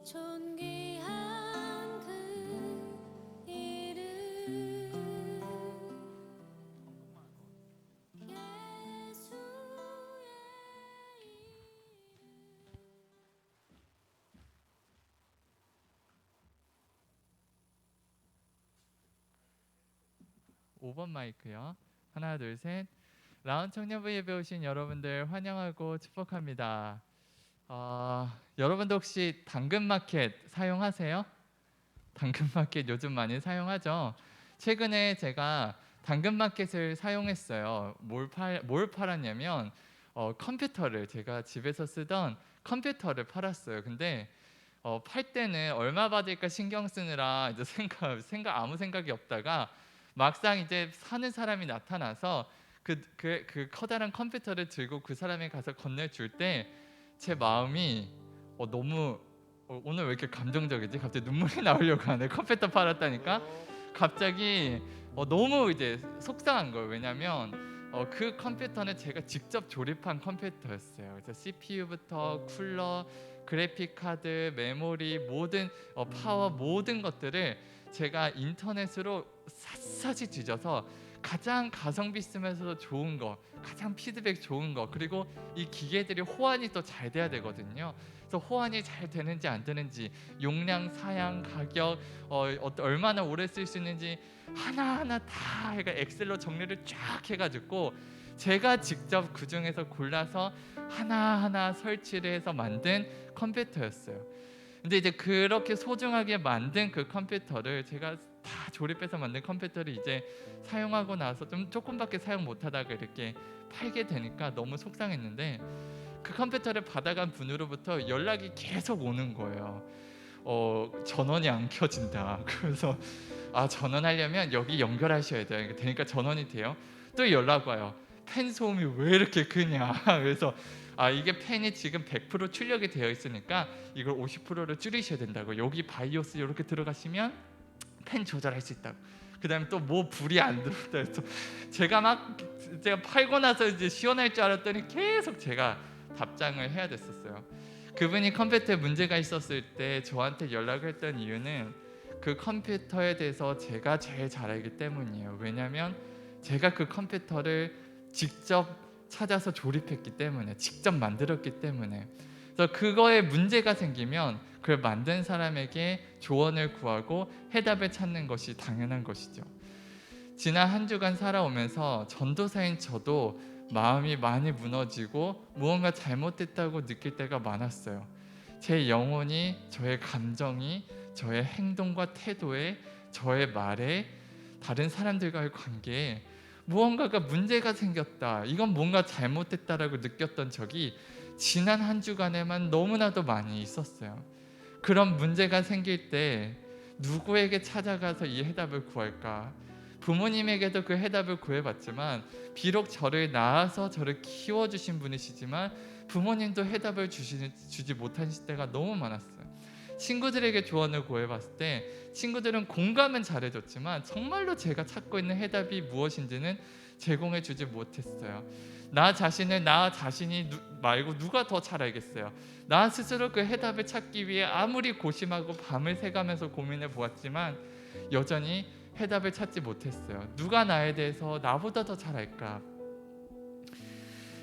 존귀한 그 이름 예수의 이름 5번 마이크요. 하나, 둘, 셋. 라운 청년부 예배 오신 여러분들 환영하고 축복합니다. 여러분들 혹시 당근마켓 사용하세요? 당근마켓 요즘 많이 사용하죠. 최근에 제가 당근마켓을 사용했어요. 뭘 팔았냐면 컴퓨터를, 제가 집에서 쓰던 컴퓨터를 팔았어요. 근데 팔 때는 얼마 받을까 신경 쓰느라 이제 아무 생각이 없다가 막상 이제 사는 사람이 나타나서 그 커다란 컴퓨터를 들고 그 사람이 가서 건네줄 때 제 마음이 너무 오늘 왜 이렇게 감정적이지? 갑자기 눈물이 나오려고 하네. 컴퓨터 팔았다니까 갑자기 너무 이제 속상한 거예요. 왜냐면 그 컴퓨터는 제가 직접 조립한 컴퓨터였어요. 그래서 CPU부터 쿨러, 그래픽 카드, 메모리, 모든 파워, 모든 것들을 제가 인터넷으로 샅샅이 뒤져서 가장 가성비 쓰면서도 좋은 거, 가장 피드백 좋은 거, 그리고 이 기계들이 호환이 또 잘 돼야 되거든요. 그래서 호환이 잘 되는지 안 되는지, 용량, 사양, 가격, 얼마나 오래 쓸 수 있는지 하나하나 다 해가 엑셀로 정리를 쫙 해가지고 제가 직접 그 중에서 골라서 하나하나 설치를 해서 만든 컴퓨터였어요. 근데 이제 그렇게 소중하게 만든 그 컴퓨터를, 제가 다 조립해서 만든 컴퓨터를 이제 사용하고 나서 조금밖에 사용 못하다가 이렇게 팔게 되니까 너무 속상했는데, 그 컴퓨터를 받아간 분으로부터 연락이 계속 오는 거예요. 전원이 안 켜진다. 그래서 전원하려면 여기 연결하셔야 돼요. 되니까 전원이 돼요. 또 연락 와요. 팬 소음이 왜 이렇게 크냐. 그래서 이게 팬이 지금 100% 출력이 되어 있으니까 이걸 50%로 줄이셔야 된다고. 여기 바이오스 이렇게 들어가시면 팬 조절할 수 있다고. 그다음에 또 뭐 불이 안 들어온다 해서 제가 팔고 나서 이제 시원할 줄 알았더니 계속 제가 답장을 해야 됐었어요. 그분이 컴퓨터에 문제가 있었을 때 저한테 연락을 했던 이유는 그 컴퓨터에 대해서 제가 제일 잘 알기 때문이에요. 왜냐하면 제가 그 컴퓨터를 직접 찾아서 조립했기 때문에, 직접 만들었기 때문에. 그래서 그거에 문제가 생기면 그걸 만든 사람에게 조언을 구하고 해답을 찾는 것이 당연한 것이죠. 지난 한 주간 살아오면서 전도사인 저도 마음이 많이 무너지고 무언가 잘못됐다고 느낄 때가 많았어요. 제 영혼이, 저의 감정이, 저의 행동과 태도에, 저의 말에, 다른 사람들과의 관계에 무언가가 문제가 생겼다, 이건 뭔가 잘못됐다라고 느꼈던 적이 지난 한 주간에만 너무나도 많이 있었어요. 그런 문제가 생길 때 누구에게 찾아가서 이 해답을 구할까? 부모님에게도 그 해답을 구해봤지만, 비록 저를 낳아서 저를 키워주신 분이시지만 부모님도 해답을 주지 못하실 때가 너무 많았어요. 친구들에게 조언을 구해봤을 때 친구들은 공감은 잘해줬지만 정말로 제가 찾고 있는 해답이 무엇인지는 제공해주지 못했어요. 나 자신이 말고 누가 더 잘 알겠어요. 나 스스로 그 해답을 찾기 위해 아무리 고심하고 밤을 새가면서 고민해 보았지만 여전히 해답을 찾지 못했어요. 누가 나에 대해서 나보다 더 잘 알까?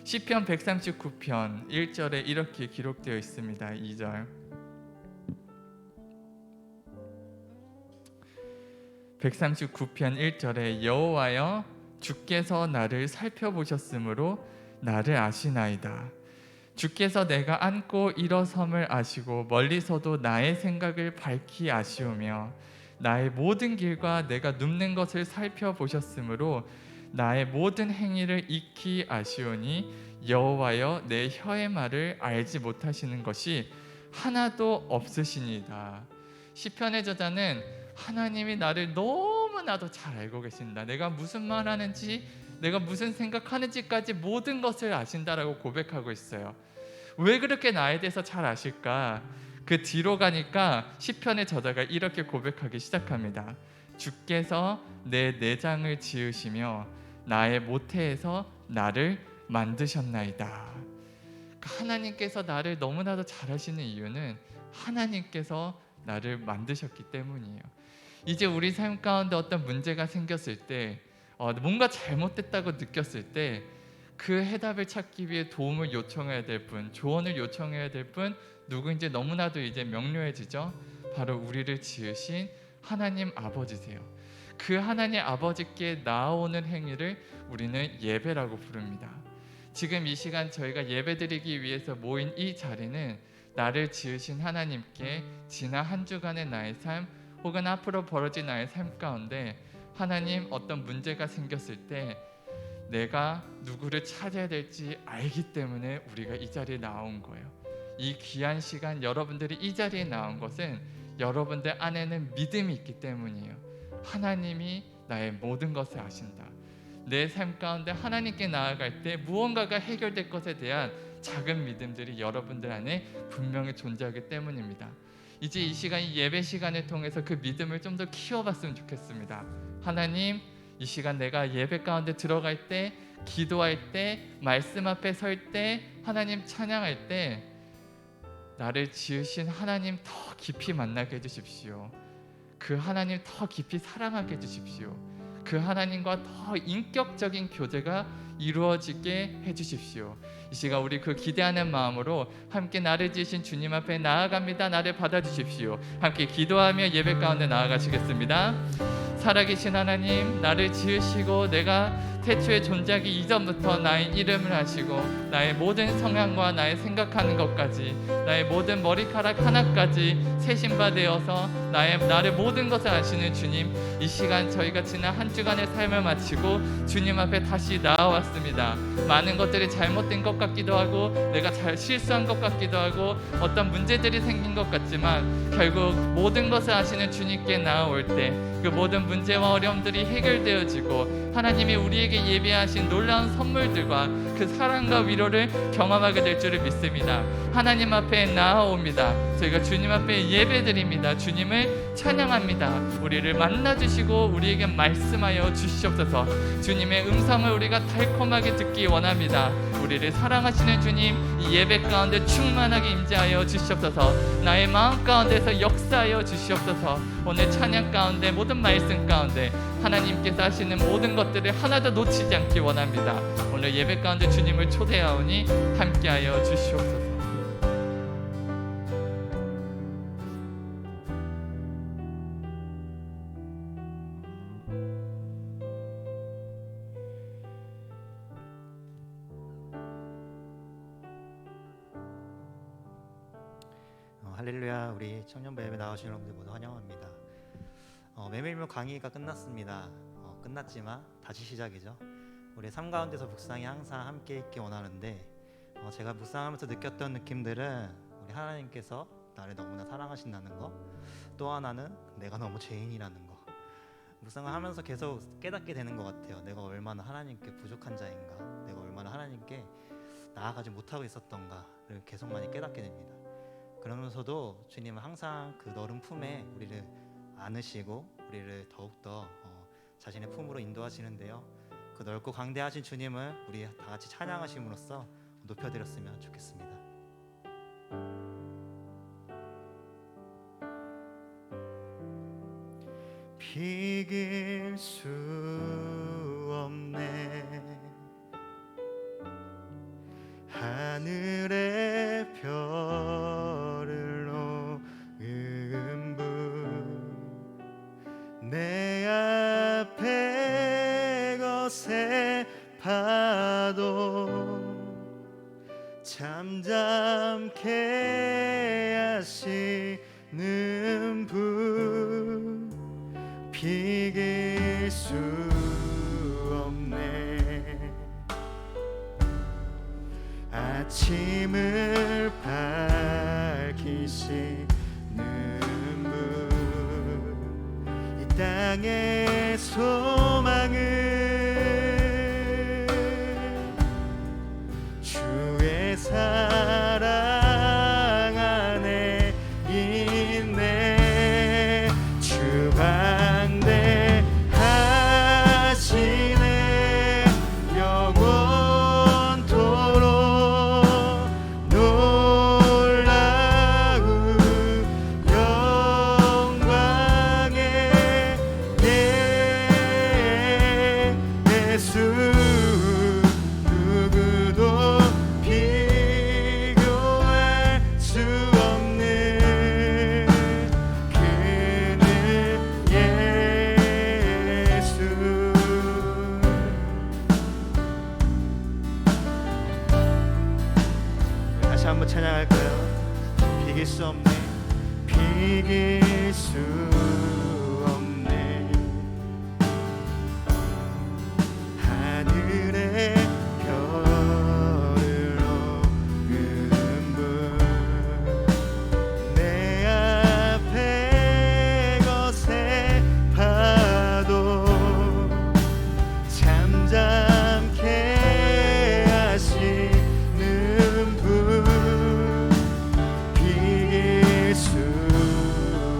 시편 139편 1절에 이렇게 기록되어 있습니다. 2절. 139편 1절에 여호와여, 주께서 나를 살펴보셨으므로 나를 아시나이다. 주께서 내가 앉고 일어섬을 아시고 멀리서도 나의 생각을 밝히 아시오며 나의 모든 길과 내가 눕는 것을 살펴보셨으므로 나의 모든 행위를 익히 아시오니 여호와여, 내 혀의 말을 알지 못하시는 것이 하나도 없으시니이다. 시편의 저자는 하나님이 나를 너무나도 잘 알고 계신다, 내가 무슨 말 하는지, 내가 무슨 생각하는지까지 모든 것을 아신다라고 고백하고 있어요. 왜 그렇게 나에 대해서 잘 아실까? 그 뒤로 가니까 시편의 저자가 이렇게 고백하기 시작합니다. 주께서 내 내장을 지으시며 나의 모태에서 나를 만드셨나이다. 하나님께서 나를 너무나도 잘하시는 이유는 하나님께서 나를 만드셨기 때문이에요. 이제 우리 삶 가운데 어떤 문제가 생겼을 때 뭔가 잘못됐다고 느꼈을 때 그 해답을 찾기 위해 도움을 요청해야 될 분, 조언을 요청해야 될 분 누구인지 너무나도 이제 명료해지죠. 바로 우리를 지으신 하나님 아버지세요. 그 하나님 아버지께 나아오는 행위를 우리는 예배라고 부릅니다. 지금 이 시간 저희가 예배드리기 위해서 모인 이 자리는 나를 지으신 하나님께 지난 한 주간의 나의 삶 혹은 앞으로 벌어질 나의 삶 가운데 하나님 어떤 문제가 생겼을 때 내가 누구를 찾아야 될지 알기 때문에 우리가 이 자리에 나온 거예요. 이 귀한 시간 여러분들이 이 자리에 나온 것은 여러분들 안에는 믿음이 있기 때문이에요. 하나님이 나의 모든 것을 아신다. 내 삶 가운데 하나님께 나아갈 때 무언가가 해결될 것에 대한 작은 믿음들이 여러분들 안에 분명히 존재하기 때문입니다. 이제 이 시간, 이 예배 시간을 통해서 그 믿음을 좀 더 키워봤으면 좋겠습니다. 하나님, 이 시간 내가 예배 가운데 들어갈 때, 기도할 때, 말씀 앞에 설 때, 하나님 찬양할 때 나를 지으신 하나님 더 깊이 만나게 해주십시오. 그 하나님 더 깊이 사랑하게 해주십시오. 그 하나님과 더 인격적인 교제가 이루어지게 해주십시오. 이 시간 우리 그 기대하는 마음으로 함께 나를 지으신 주님 앞에 나아갑니다. 나를 받아주십시오. 함께 기도하며 예배 가운데 나아가시겠습니다. 살아계신 하나님, 나를 지으시고 내가 태초에 존재하기 이전부터 나의 이름을 아시고 나의 모든 성향과 나의 생각하는 것까지 나의 모든 머리카락 하나까지 세신바 되어서 나를 모든 것을 아시는 주님, 이 시간 저희가 지난 한 주간의 삶을 마치고 주님 앞에 다시 나아왔습니다. 많은 것들이 잘못된 것 같기도 하고 내가 잘 실수한 것 같기도 하고 어떤 문제들이 생긴 것 같지만 결국 모든 것을 아시는 주님께 나아올 때 그 모든 문제와 어려움들이 해결되어지고 하나님이 우리에게 예비하신 놀라운 선물들과 그 사랑과 위로를 경험하게 될 줄을 믿습니다. 하나님 앞에 나아옵니다. 저희가 주님 앞에 예배드립니다. 주님을 찬양합니다. 우리를 만나주시고 우리에게 말씀하여 주시옵소서. 주님의 음성을 우리가 달콤하게 듣기 원합니다. 우리를 사랑하시는 주님, 이 예배 가운데 충만하게 임재하여 주시옵소서. 나의 마음 가운데서 역사하여 주시옵소서. 오늘 찬양 가운데 모든 말씀 가운데 하나님께서 하시는 모든 것들을 하나도 놓치지 않기 원합니다. 오늘 예배 가운데 주님을 초대하오니 함께하여 주시옵소서. 할렐루야. 우리 청년부 예배 나오신 여러분들 모두 환영합니다. 메밀묵 강의가 끝났습니다. 끝났지만 다시 시작이죠. 우리 삶 가운데서 묵상이 항상 함께 있기 원하는데 제가 묵상하면서 느꼈던 느낌들은 우리 하나님께서 나를 너무나 사랑하신다는 거, 또 하나는 내가 너무 죄인이라는 거, 묵상을 하면서 계속 깨닫게 되는 것 같아요. 내가 얼마나 하나님께 부족한 자인가, 내가 얼마나 하나님께 나아가지 못하고 있었던가를 계속 많이 깨닫게 됩니다. 그러면서도 주님은 항상 그 너른 품에 우리를 안으시고 우리를 더욱더 자신의 품으로 인도하시는데요, 그 넓고 강대하신 주님을 우리 다 같이 찬양하심으로써 높여드렸으면 좋겠습니다. 비길 수 없네 하늘의 별을 놓은 분, 내 앞에 거센 파도 잠잠케 하시는 분, 비길 수 없네. 아침을 밝히시는 분, 이 땅의 소망을 주의 사랑 안에 있네. 주 방대하시네 영원토록 비길 수 없네 비길 수 없네 하늘의 별을 얻은 분내 앞에 거센 파도 잠잠케 하시는 분 비길 수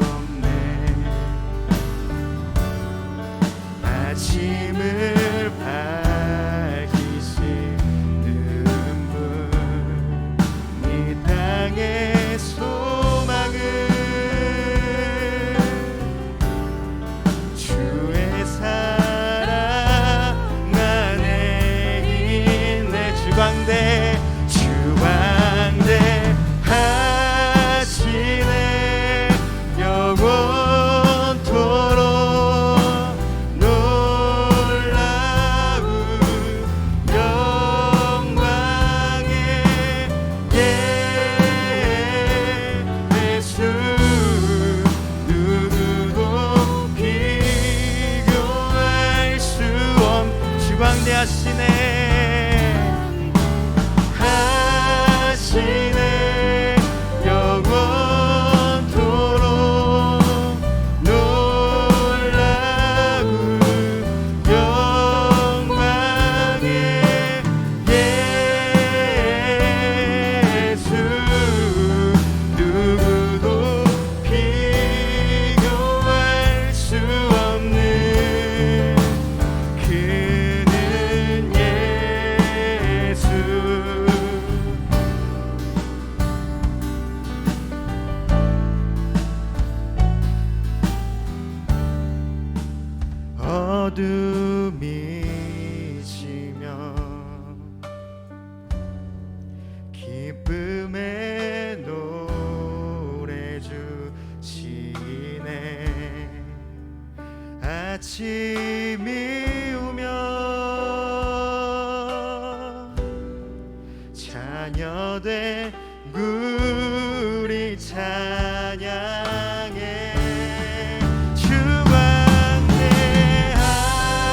없네 아침을 밝히시는 분 이 땅의 소망은 주의 사랑 안에 있네 주광대 하시네 영원토록 놀라운 영광의 예수 누구도 비교할 수 없는 주광대하시네 하시네 영원토록 놀라운 영광의 예수 누구도 비교할 수 없는 그는 예수 어둠이 지면 기쁨의 노래 주시네 아침이 오면 자녀된 우리 찬양해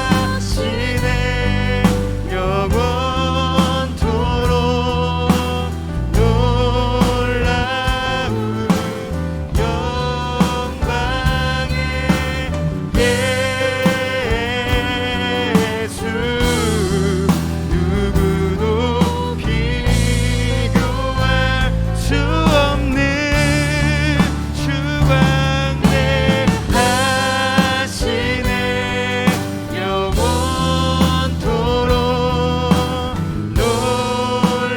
주광대하시네 영원토록 놀라운 영광의 예수 누구도 비교할 수 없는 주광대하시네 영원토록 놀라운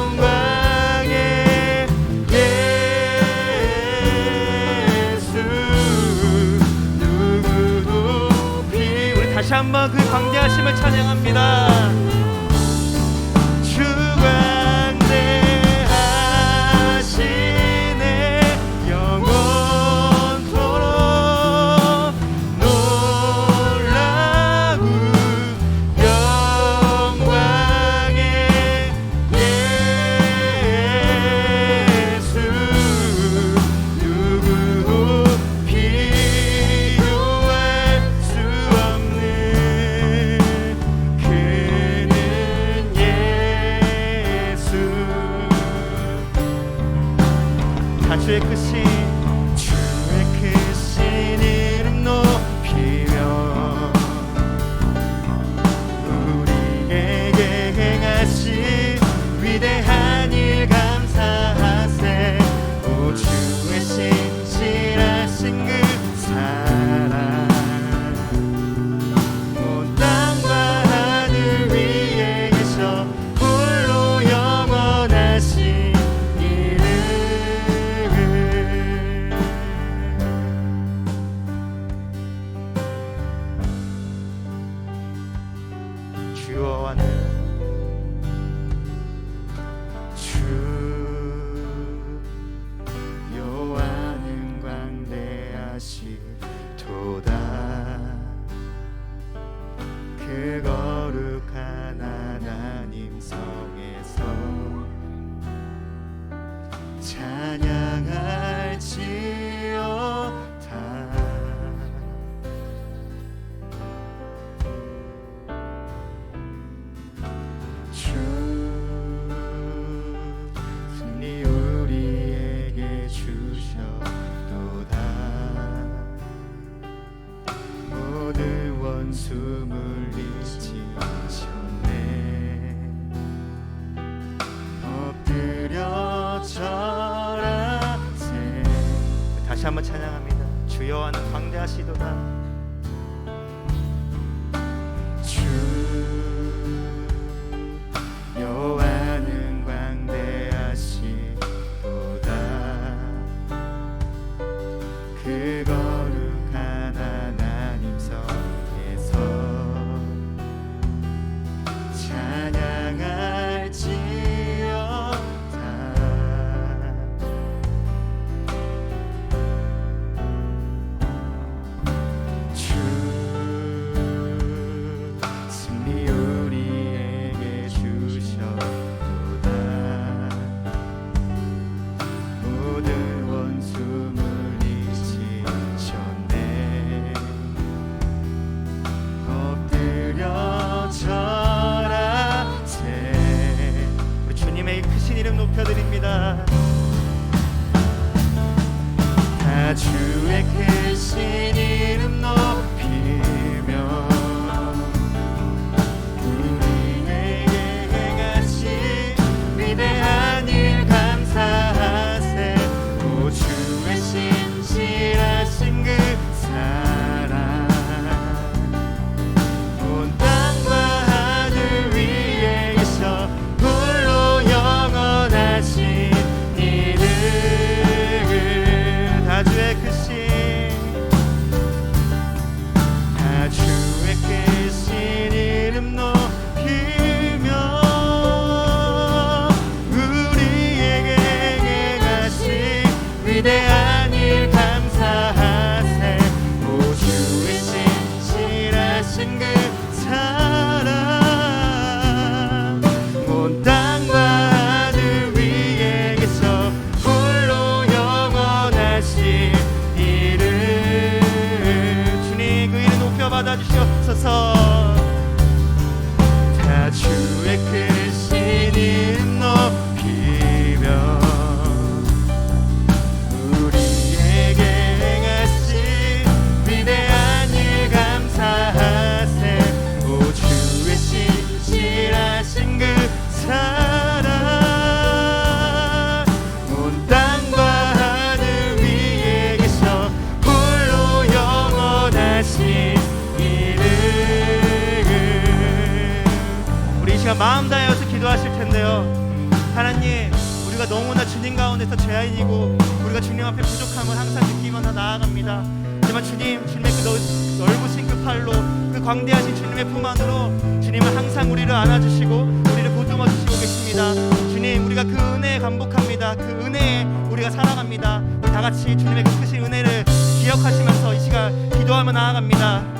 영광의 예수 누구도 우리 다시 한번 그 광대하심을 찬양합니다 주광대하시네 영원토록 놀라운 영광의 예수 누구도 비교할 수 없는 그는 예수 다 주의 크신 이름 높이며 우리에게 행하신 위대한 일 감사하세 오 주의 신실하신 그 사랑 온 땅과 하늘 위에 계셔 홀로 영원하신 이름 찬양할지어다. 주 승리 우리에게 주셨도다. 모든 원수 물리치셨네. 엎드려 절하세. 다시 한번 찬양합니다. 주여와는 광대하시도다. 주 여호와는 광대하시도다. 그 거룩한 하나님 성에서 찬양할지어다. 주 승리 우리에게 주셨도다. 모든 원수 물리치셨네. 엎드려 절하세. 우리 주님의 크신 이름 높여드립니다. 다 주의 크신 이름 높이며 우리에게 행하신 위대한 일 감사하세. 오 주의 신실하신 그 사랑 온 땅과 하늘 위에 계셔 홀로 영원하신 이름. 다 주의 크신 이름 높이며 우리에게 행하신 위대한 일 감사하세. 오 주의 신실하신 그 사랑 온 땅과 하늘 위에 계셔 홀로 영원하신 이름. 주님 그 이름 높여 받아주시옵소서. 다 주의 크신 이름 높이며 우리에게 행하신 위대한 일 감사하세. 오 주의 신실하신 그 사랑 온 땅과 하늘 위에 계셔 홀로 영원하신 이름. 우리 이 시간 마음 다해서 기도하실 텐데요. 하나님, 우리가 너무나 주님 가운데서 죄인이고 우리가 주님 앞에 부족함을 항상 느끼면서 나아갑니다. 하지만 주님, 주님의 그 넓으신 그 팔로 그 광대하신 주님의 품 안으로 주님은 항상 우리를 안아주시고 우리를 보듬어 주시고 계십니다. 주님, 우리가 그 은혜에 감복합니다. 그 은혜에 우리가 살아갑니다. 우리 다 같이 주님의 그 크신 은혜를 기억하시면서 이 시간 기도하며 나아갑니다.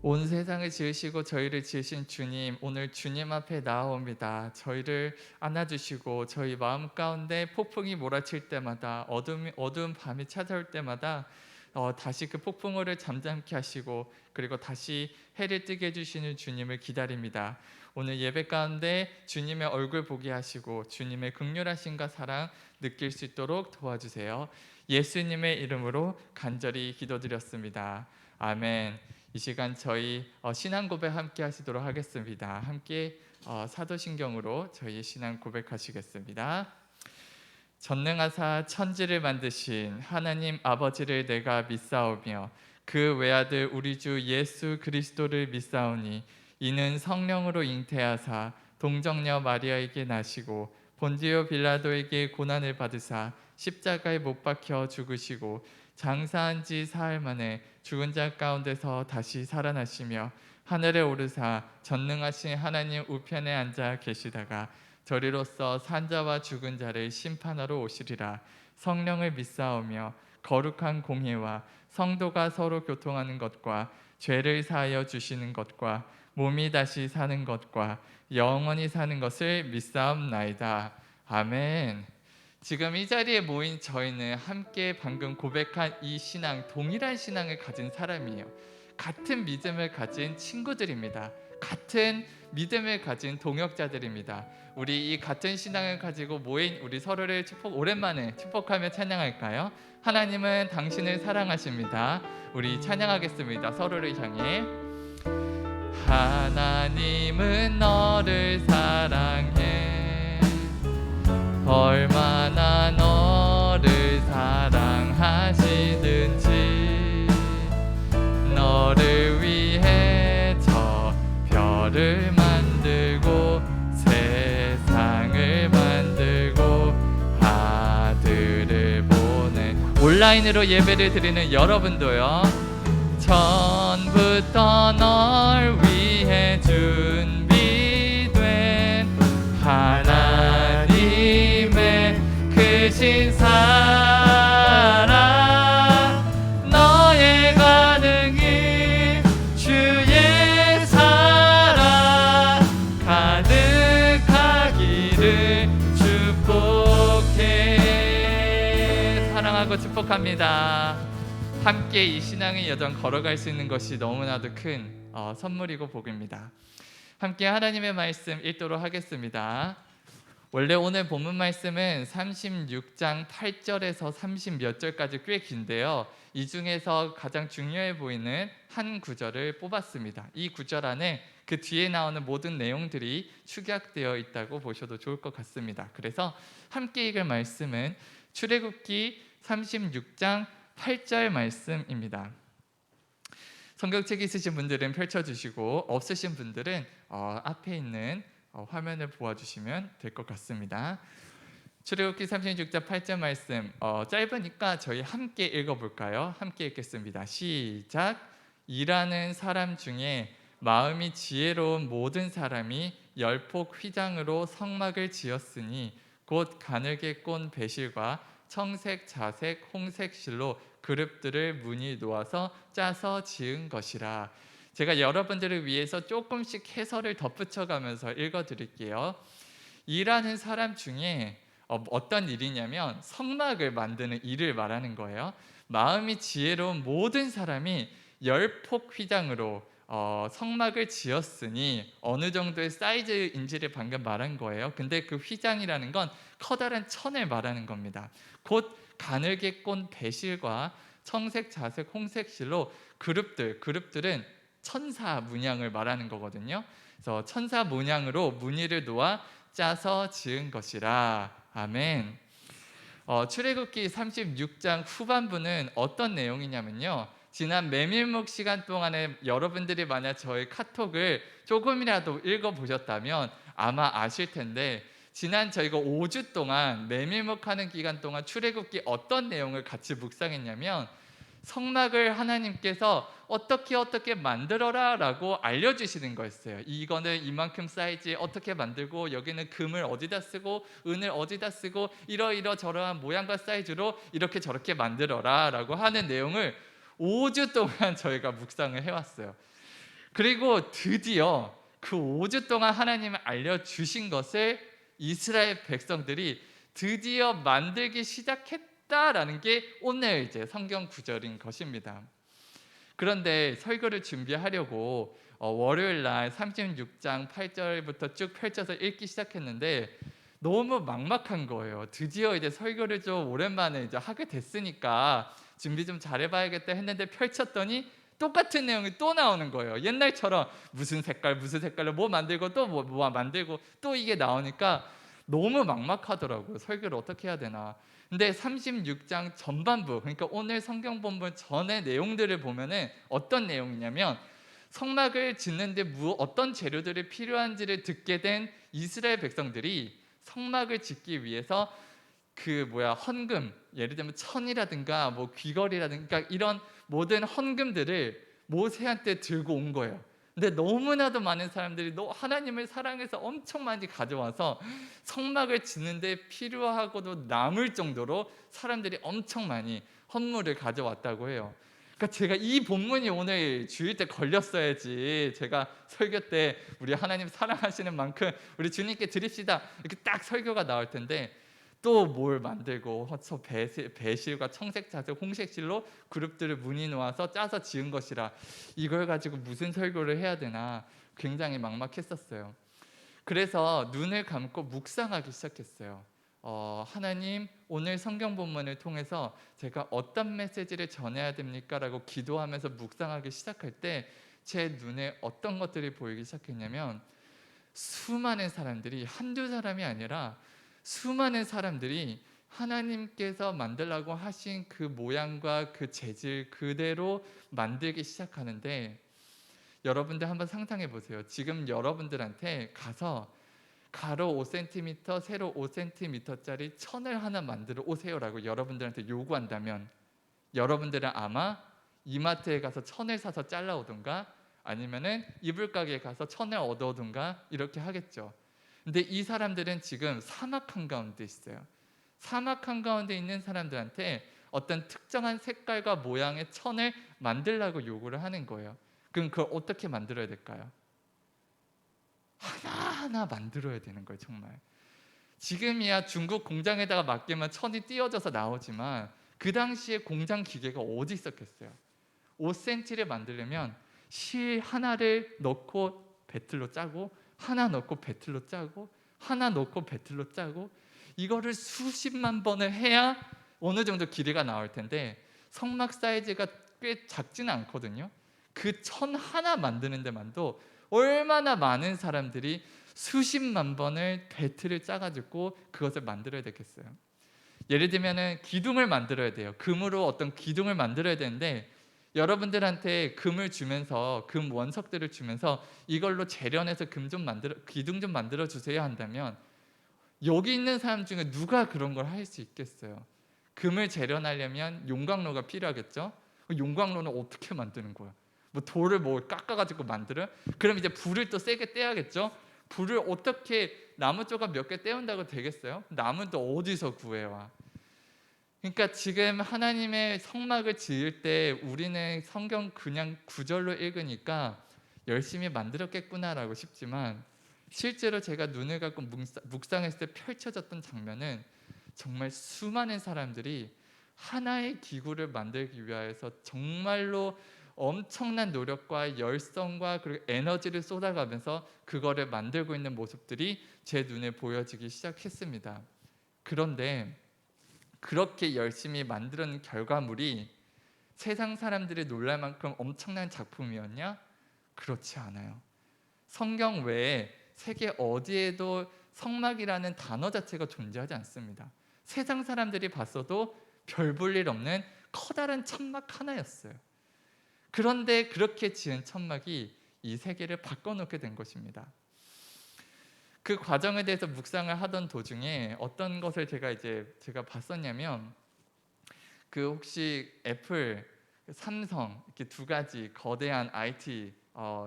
온 세상을 지으시고 저희를 지으신 주님, 오늘 주님 앞에 나아옵니다. 저희를 안아주시고 저희 마음 가운데 폭풍이 몰아칠 때마다 어두운 밤이 찾아올 때마다 다시 그 폭풍우를 잠잠케 하시고 그리고 다시 해를 뜨게 해주시는 주님을 기다립니다. 오늘 예배 가운데 주님의 얼굴 보게 하시고 주님의 긍휼하심과 사랑 느낄 수 있도록 도와주세요. 예수님의 이름으로 간절히 기도드렸습니다. 아멘. 이 시간 저희 신앙 고백 함께 하시도록 하겠습니다. 함께 사도신경으로 저희의 신앙 고백하시겠습니다. 전능하사 천지를 만드신 하나님 아버지를 내가 믿사오며 그 외아들 우리 주 예수 그리스도를 믿사오니 이는 성령으로 잉태하사 동정녀 마리아에게 나시고 본디오 빌라도에게 고난을 받으사 십자가에 못 박혀 죽으시고 장사한 지 사흘 만에 죽은 자 가운데서 다시 살아나시며 하늘에 오르사 전능하신 하나님 우편에 앉아 계시다가 저리로서 산자와 죽은 자를 심판하러 오시리라. 성령을 믿사오며 거룩한 공회와 성도가 서로 교통하는 것과 죄를 사하여 주시는 것과 몸이 다시 사는 것과 영원히 사는 것을 믿사옵나이다. 아멘. 지금 이 자리에 모인 저희는 함께 방금 고백한 이 신앙, 동일한 신앙을 가진 사람이에요. 같은 믿음을 가진 친구들입니다. 같은 믿음을 가진 동역자들입니다. 우리 이 같은 신앙을 가지고 모인 우리 서로를 오랜만에 축복하며 찬양할까요? 하나님은 당신을 사랑하십니다. 우리 찬양하겠습니다. 서로를 향해. 하나님은 너를 사랑해. 얼마나 너를 사랑하시든지 너를 위해 저 별을 만들고 세상을 만들고 아들을 보내. 온라인으로 예배를 드리는 여러분도요, 처음부터 널 위해 준비된 하나님의 크신 사랑, 너의 가능이 주의 사랑 가득하기를 축복해. 사랑하고 축복합니다. 함께 이 신앙의 여정 걸어갈 수 있는 것이 너무나도 큰 선물이고 복입니다. 함께 하나님의 말씀 읽도록 하겠습니다. 원래 오늘 본문 말씀은 36장 8절에서 30 몇 절까지 꽤 긴데요, 이 중에서 가장 중요해 보이는 한 구절을 뽑았습니다. 이 구절 안에 그 뒤에 나오는 모든 내용들이 축약되어 있다고 보셔도 좋을 것 같습니다. 그래서 함께 읽을 말씀은 출애굽기 36장 8절 말씀입니다. 성경책 있으신 분들은 펼쳐주시고 없으신 분들은 앞에 있는 화면을 보아주시면 될 것 같습니다. 출애굽기 36장 8절 말씀, 짧으니까 저희 함께 읽어볼까요? 함께 읽겠습니다. 시작. 일하는 사람 중에 마음이 지혜로운 모든 사람이 열폭 휘장으로 성막을 지었으니 곧 가늘게 꼰 배실과 청색, 자색, 홍색 실로 그룹들을 무늬 놓아서 짜서 지은 것이라. 제가 여러분들을 위해서 조금씩 해설을 덧붙여가면서 읽어드릴게요. 일하는 사람 중에 어떤 일이냐면 성막을 만드는 일을 말하는 거예요. 마음이 지혜로운 모든 사람이 열폭 휘장으로 성막을 지었으니 어느 정도의 사이즈인지를 방금 말한 거예요. 근데 그 휘장이라는 건 커다란 천을 말하는 겁니다. 곧 가늘게 꼰 배실과 청색, 자색, 홍색 실로 그룹들은 천사 문양을 말하는 거거든요. 그래서 천사 문양으로 무늬를 놓아 짜서 지은 것이라. 아멘. 출애굽기 36장 후반부는 어떤 내용이냐면요, 지난 메밀묵 시간 동안에 여러분들이 만약 저희 카톡을 조금이라도 읽어보셨다면 아마 아실 텐데, 지난 저희가 5주 동안 메밀묵 하는 기간 동안 출애굽기 어떤 내용을 같이 묵상했냐면, 성막을 하나님께서 어떻게 만들어라 라고 알려주시는 거였어요. 이거는 이만큼 사이즈에 어떻게 만들고, 여기는 금을 어디다 쓰고 은을 어디다 쓰고 이러저러한 모양과 사이즈로 이렇게 저렇게 만들어라 라고 하는 내용을 5주 동안 저희가 묵상을 해왔어요. 그리고 드디어 그 5주 동안 하나님이 알려주신 것을 이스라엘 백성들이 드디어 만들기 시작했다라는 게 오늘 이제 성경 구절인 것입니다. 그런데 설교를 준비하려고 월요일 날 36장 8절부터 쭉 펼쳐서 읽기 시작했는데 너무 막막한 거예요. 드디어 이제 설교를 좀 오랜만에 이제 하게 됐으니까 준비 좀 잘해봐야겠다 했는데 펼쳤더니 똑같은 내용이 또 나오는 거예요. 옛날처럼 무슨 색깔로 뭐 만들고 또 뭐 만들고 또 이게 나오니까 너무 막막하더라고요. 설교를 어떻게 해야 되나. 근데 36장 전반부, 그러니까 오늘 성경 본문 전의 내용들을 보면은 어떤 내용이냐면, 성막을 짓는데 어떤 재료들이 필요한지를 듣게 된 이스라엘 백성들이 성막을 짓기 위해서 헌금, 예를 들면 천이라든가 뭐 귀걸이라든가 이런 모든 헌금들을 모세한테 들고 온 거예요. 근데 너무나도 많은 사람들이 하나님을 사랑해서 엄청 많이 가져와서 성막을 짓는데 필요하고도 남을 정도로 사람들이 엄청 많이 헌물을 가져왔다고 해요. 그러니까 제가 이 본문이 오늘 주일 때 걸렸어야지, 제가 설교 때 우리 하나님 사랑하시는 만큼 우리 주님께 드립시다 이렇게 딱 설교가 나올 텐데, 또 뭘 만들고 배실과 청색자색 홍색실로 그룹들을 문이 놓아서 짜서 지은 것이라 이걸 가지고 무슨 설교를 해야 되나 굉장히 막막했었어요. 그래서 눈을 감고 묵상하기 시작했어요. 하나님, 오늘 성경 본문을 통해서 제가 어떤 메시지를 전해야 됩니까? 라고 기도하면서 묵상하기 시작할 때 제 눈에 어떤 것들이 보이기 시작했냐면, 수많은 사람들이, 한두 사람이 아니라 수많은 사람들이 하나님께서 만들라고 하신 그 모양과 그 재질 그대로 만들기 시작하는데, 여러분들 한번 상상해 보세요. 지금 여러분들한테 가서 가로 5cm, 세로 5cm짜리 천을 하나 만들어 오세요라고 여러분들한테 요구한다면, 여러분들은 아마 이마트에 가서 천을 사서 잘라오든가 아니면은 이불 가게에 가서 천을 얻어오든가 이렇게 하겠죠. 근데 이 사람들은 지금 사막 한가운데 있어요. 사막 한가운데 있는 사람들한테 어떤 특정한 색깔과 모양의 천을 만들라고 요구를 하는 거예요. 그럼 그걸 어떻게 만들어야 될까요? 하나하나 만들어야 되는 거예요. 정말 지금이야 중국 공장에다가 맡기면 천이 띄어져서 나오지만 그 당시에 공장 기계가 어디 있었겠어요? 5cm를 만들려면 실 하나를 넣고 배틀로 짜고, 하나 넣고 배틀로 짜고, 하나 넣고 배틀로 짜고, 이거를 수십만 번을 해야 어느 정도 길이가 나올 텐데, 성막 사이즈가 꽤 작지는 않거든요. 그 천 하나 만드는 데만도 얼마나 많은 사람들이 수십만 번을 배틀을 짜가지고 그것을 만들어야 되겠어요. 예를 들면은 기둥을 만들어야 돼요. 금으로 어떤 기둥을 만들어야 되는데, 여러분들한테 금을 주면서, 금 원석들을 주면서 이걸로 재련해서 기둥 좀 만들어 주세요 한다면, 여기 있는 사람 중에 누가 그런 걸 할 수 있겠어요? 금을 재련하려면 용광로가 필요하겠죠? 용광로는 어떻게 만드는 거야? 뭐 돌을 깎아가지고 만들어? 그럼 이제 불을 또 세게 떼야겠죠? 불을 어떻게, 나무 조각 몇 개 떼운다고 되겠어요? 나무는 또 어디서 구해와? 그러니까 지금 하나님의 성막을 지을 때 우리는 성경 그냥 구절로 읽으니까 열심히 만들었겠구나라고 싶지만, 실제로 제가 눈을 감고 묵상했을 때 펼쳐졌던 장면은 정말 수많은 사람들이 하나의 기구를 만들기 위해서 정말로 엄청난 노력과 열성과 그리고 에너지를 쏟아가면서 그거를 만들고 있는 모습들이 제 눈에 보여지기 시작했습니다. 그런데 그렇게 열심히 만드는 결과물이 세상 사람들이 놀랄 만큼 엄청난 작품이었냐? 그렇지 않아요. 성경 외에 세계 어디에도 성막이라는 단어 자체가 존재하지 않습니다. 세상 사람들이 봤어도 별 볼 일 없는 커다란 천막 하나였어요. 그런데 그렇게 지은 천막이 이 세계를 바꿔놓게 된 것입니다. 그 과정에 대해서 묵상을 하던 도중에 어떤 것을 제가 봤었냐면, 혹시 애플, 삼성 이렇게 두 가지 거대한 IT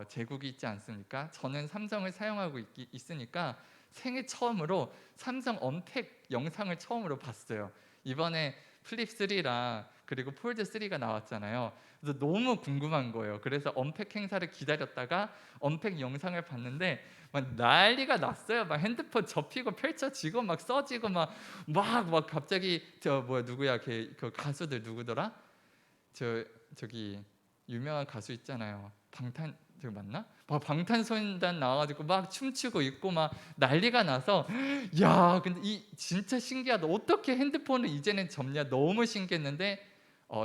제국이 있지 않습니까? 저는 삼성을 사용하고 있으니까 생애 처음으로 삼성 언팩 영상을 처음으로 봤어요. 이번에 플립 3랑 그리고 폴드 3가 나왔잖아요. 그래서 너무 궁금한 거예요. 그래서 언팩 행사를 기다렸다가 언팩 영상을 봤는데 막 난리가 났어요. 막 핸드폰 접히고 펼쳐지고 막 써지고 막 갑자기 누구야 그 가수들 누구더라? 저기 유명한 가수 있잖아요. 맞나? 방탄소년단 나와가지고 막 춤추고 있고 막 난리가 나서, 야 근데 이 진짜 신기하다. 어떻게 핸드폰을 이제는 접냐? 너무 신기했는데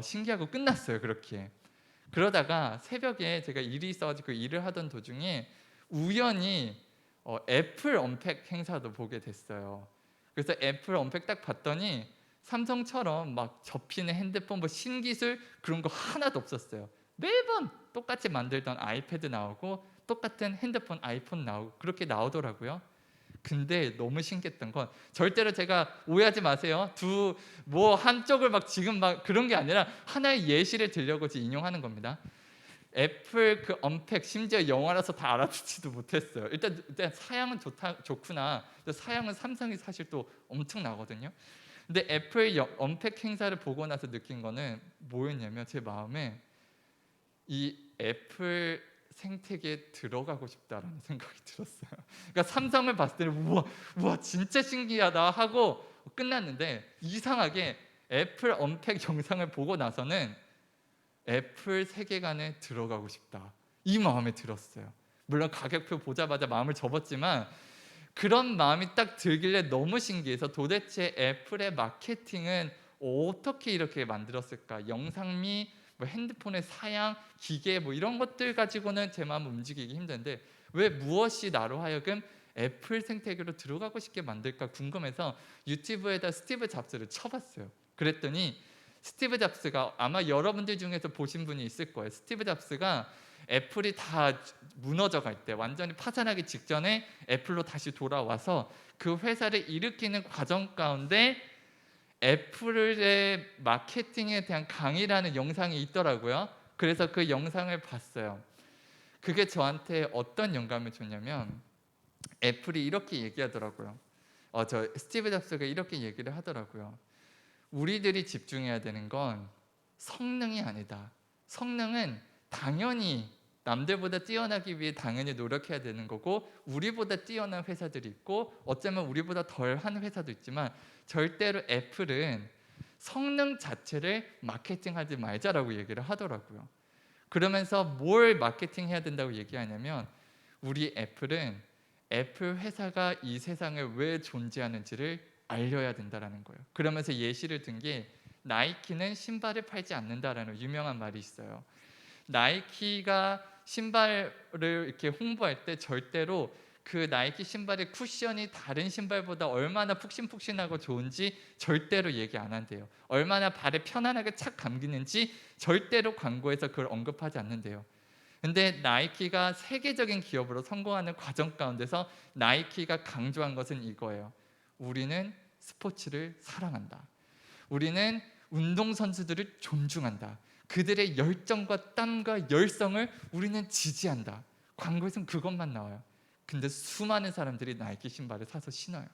신기하고 끝났어요. 그렇게 그러다가 새벽에 제가 일이 있어가지고 일을 하던 도중에 우연히 애플 언팩 행사도 보게 됐어요. 그래서 애플 언팩 딱 봤더니 삼성처럼 막 접히는 핸드폰 신기술 그런 거 하나도 없었어요. 매번 똑같이 만들던 아이패드 나오고 똑같은 핸드폰 아이폰 나오고 그렇게 나오더라고요. 근데 너무 신기했던 건 절대로 제가 오해하지 마세요. 뭐 한쪽을 막 지금 막 그런 게 아니라 하나의 예시를 들려고 지금 인용하는 겁니다. 애플 그 언팩 심지어 영어라서 다 알아듣지도 못했어요. 일단 사양은 좋구나. 사양은 삼성이 사실 또 엄청나거든요. 근데 애플 언팩 행사를 보고 나서 느낀 거는 뭐였냐면 제 마음에 이 애플 생태계에 들어가고 싶다라는 생각이 들었어요. 그러니까 삼성을 봤을 때는 우와 진짜 신기하다 하고 끝났는데 이상하게 애플 언팩 영상을 보고 나서는 애플 세계관에 들어가고 싶다 이 마음이 들었어요. 물론 가격표 보자마자 마음을 접었지만 그런 마음이 딱 들길래 너무 신기해서 도대체 애플의 마케팅은 어떻게 이렇게 만들었을까? 영상미, 뭐 핸드폰의 사양, 기계 뭐 이런 것들 가지고는 제 마음을 움직이기 힘든데 왜 무엇이 나로 하여금 애플 생태계로 들어가고 싶게 만들까 궁금해서 유튜브에다 스티브 잡스를 쳐봤어요. 그랬더니 스티브 잡스가 아마 여러분들 중에서 보신 분이 있을 거예요. 스티브 잡스가 애플이 다 무너져 갈 때 완전히 파산하기 직전에 애플로 다시 돌아와서 그 회사를 일으키는 과정 가운데 애플의 마케팅에 대한 강의라는 영상이 있더라고요. 그래서 그 영상을 봤어요. 그게 저한테 어떤 영감을 줬냐면 애플이 이렇게 얘기하더라고요. 저 스티브 잡스가 이렇게 얘기를 하더라고요. 우리들이 집중해야 되는 건 성능이 아니다. 성능은 당연히 남들보다 뛰어나기 위해 당연히 노력해야 되는 거고 우리보다 뛰어난 회사들이 있고 어쩌면 우리보다 덜한 회사도 있지만 절대로 애플은 성능 자체를 마케팅하지 말자라고 얘기를 하더라고요. 그러면서 뭘 마케팅해야 된다고 얘기하냐면 우리 애플은 애플 회사가 이 세상에 왜 존재하는지를 알려야 된다라는 거예요. 그러면서 예시를 든 게 나이키는 신발을 팔지 않는다라는 유명한 말이 있어요. 나이키가 신발을 이렇게 홍보할 때 절대로 그 나이키 신발의 쿠션이 다른 신발보다 얼마나 푹신푹신하고 좋은지 절대로 얘기 안 한대요. 얼마나 발에 편안하게 착 감기는지 절대로 광고에서 그걸 언급하지 않는데요. 근데 나이키가 세계적인 기업으로 성공하는 과정 가운데서 나이키가 강조한 것은 이거예요. 우리는 스포츠를 사랑한다. 우리는 운동선수들을 존중한다. 그들의 열정과 땀과 열성을 우리는 지지한다. 광고에서는 그것만 나와요. 근데 수많은 사람들이 나이키 신발을 사서 신어요.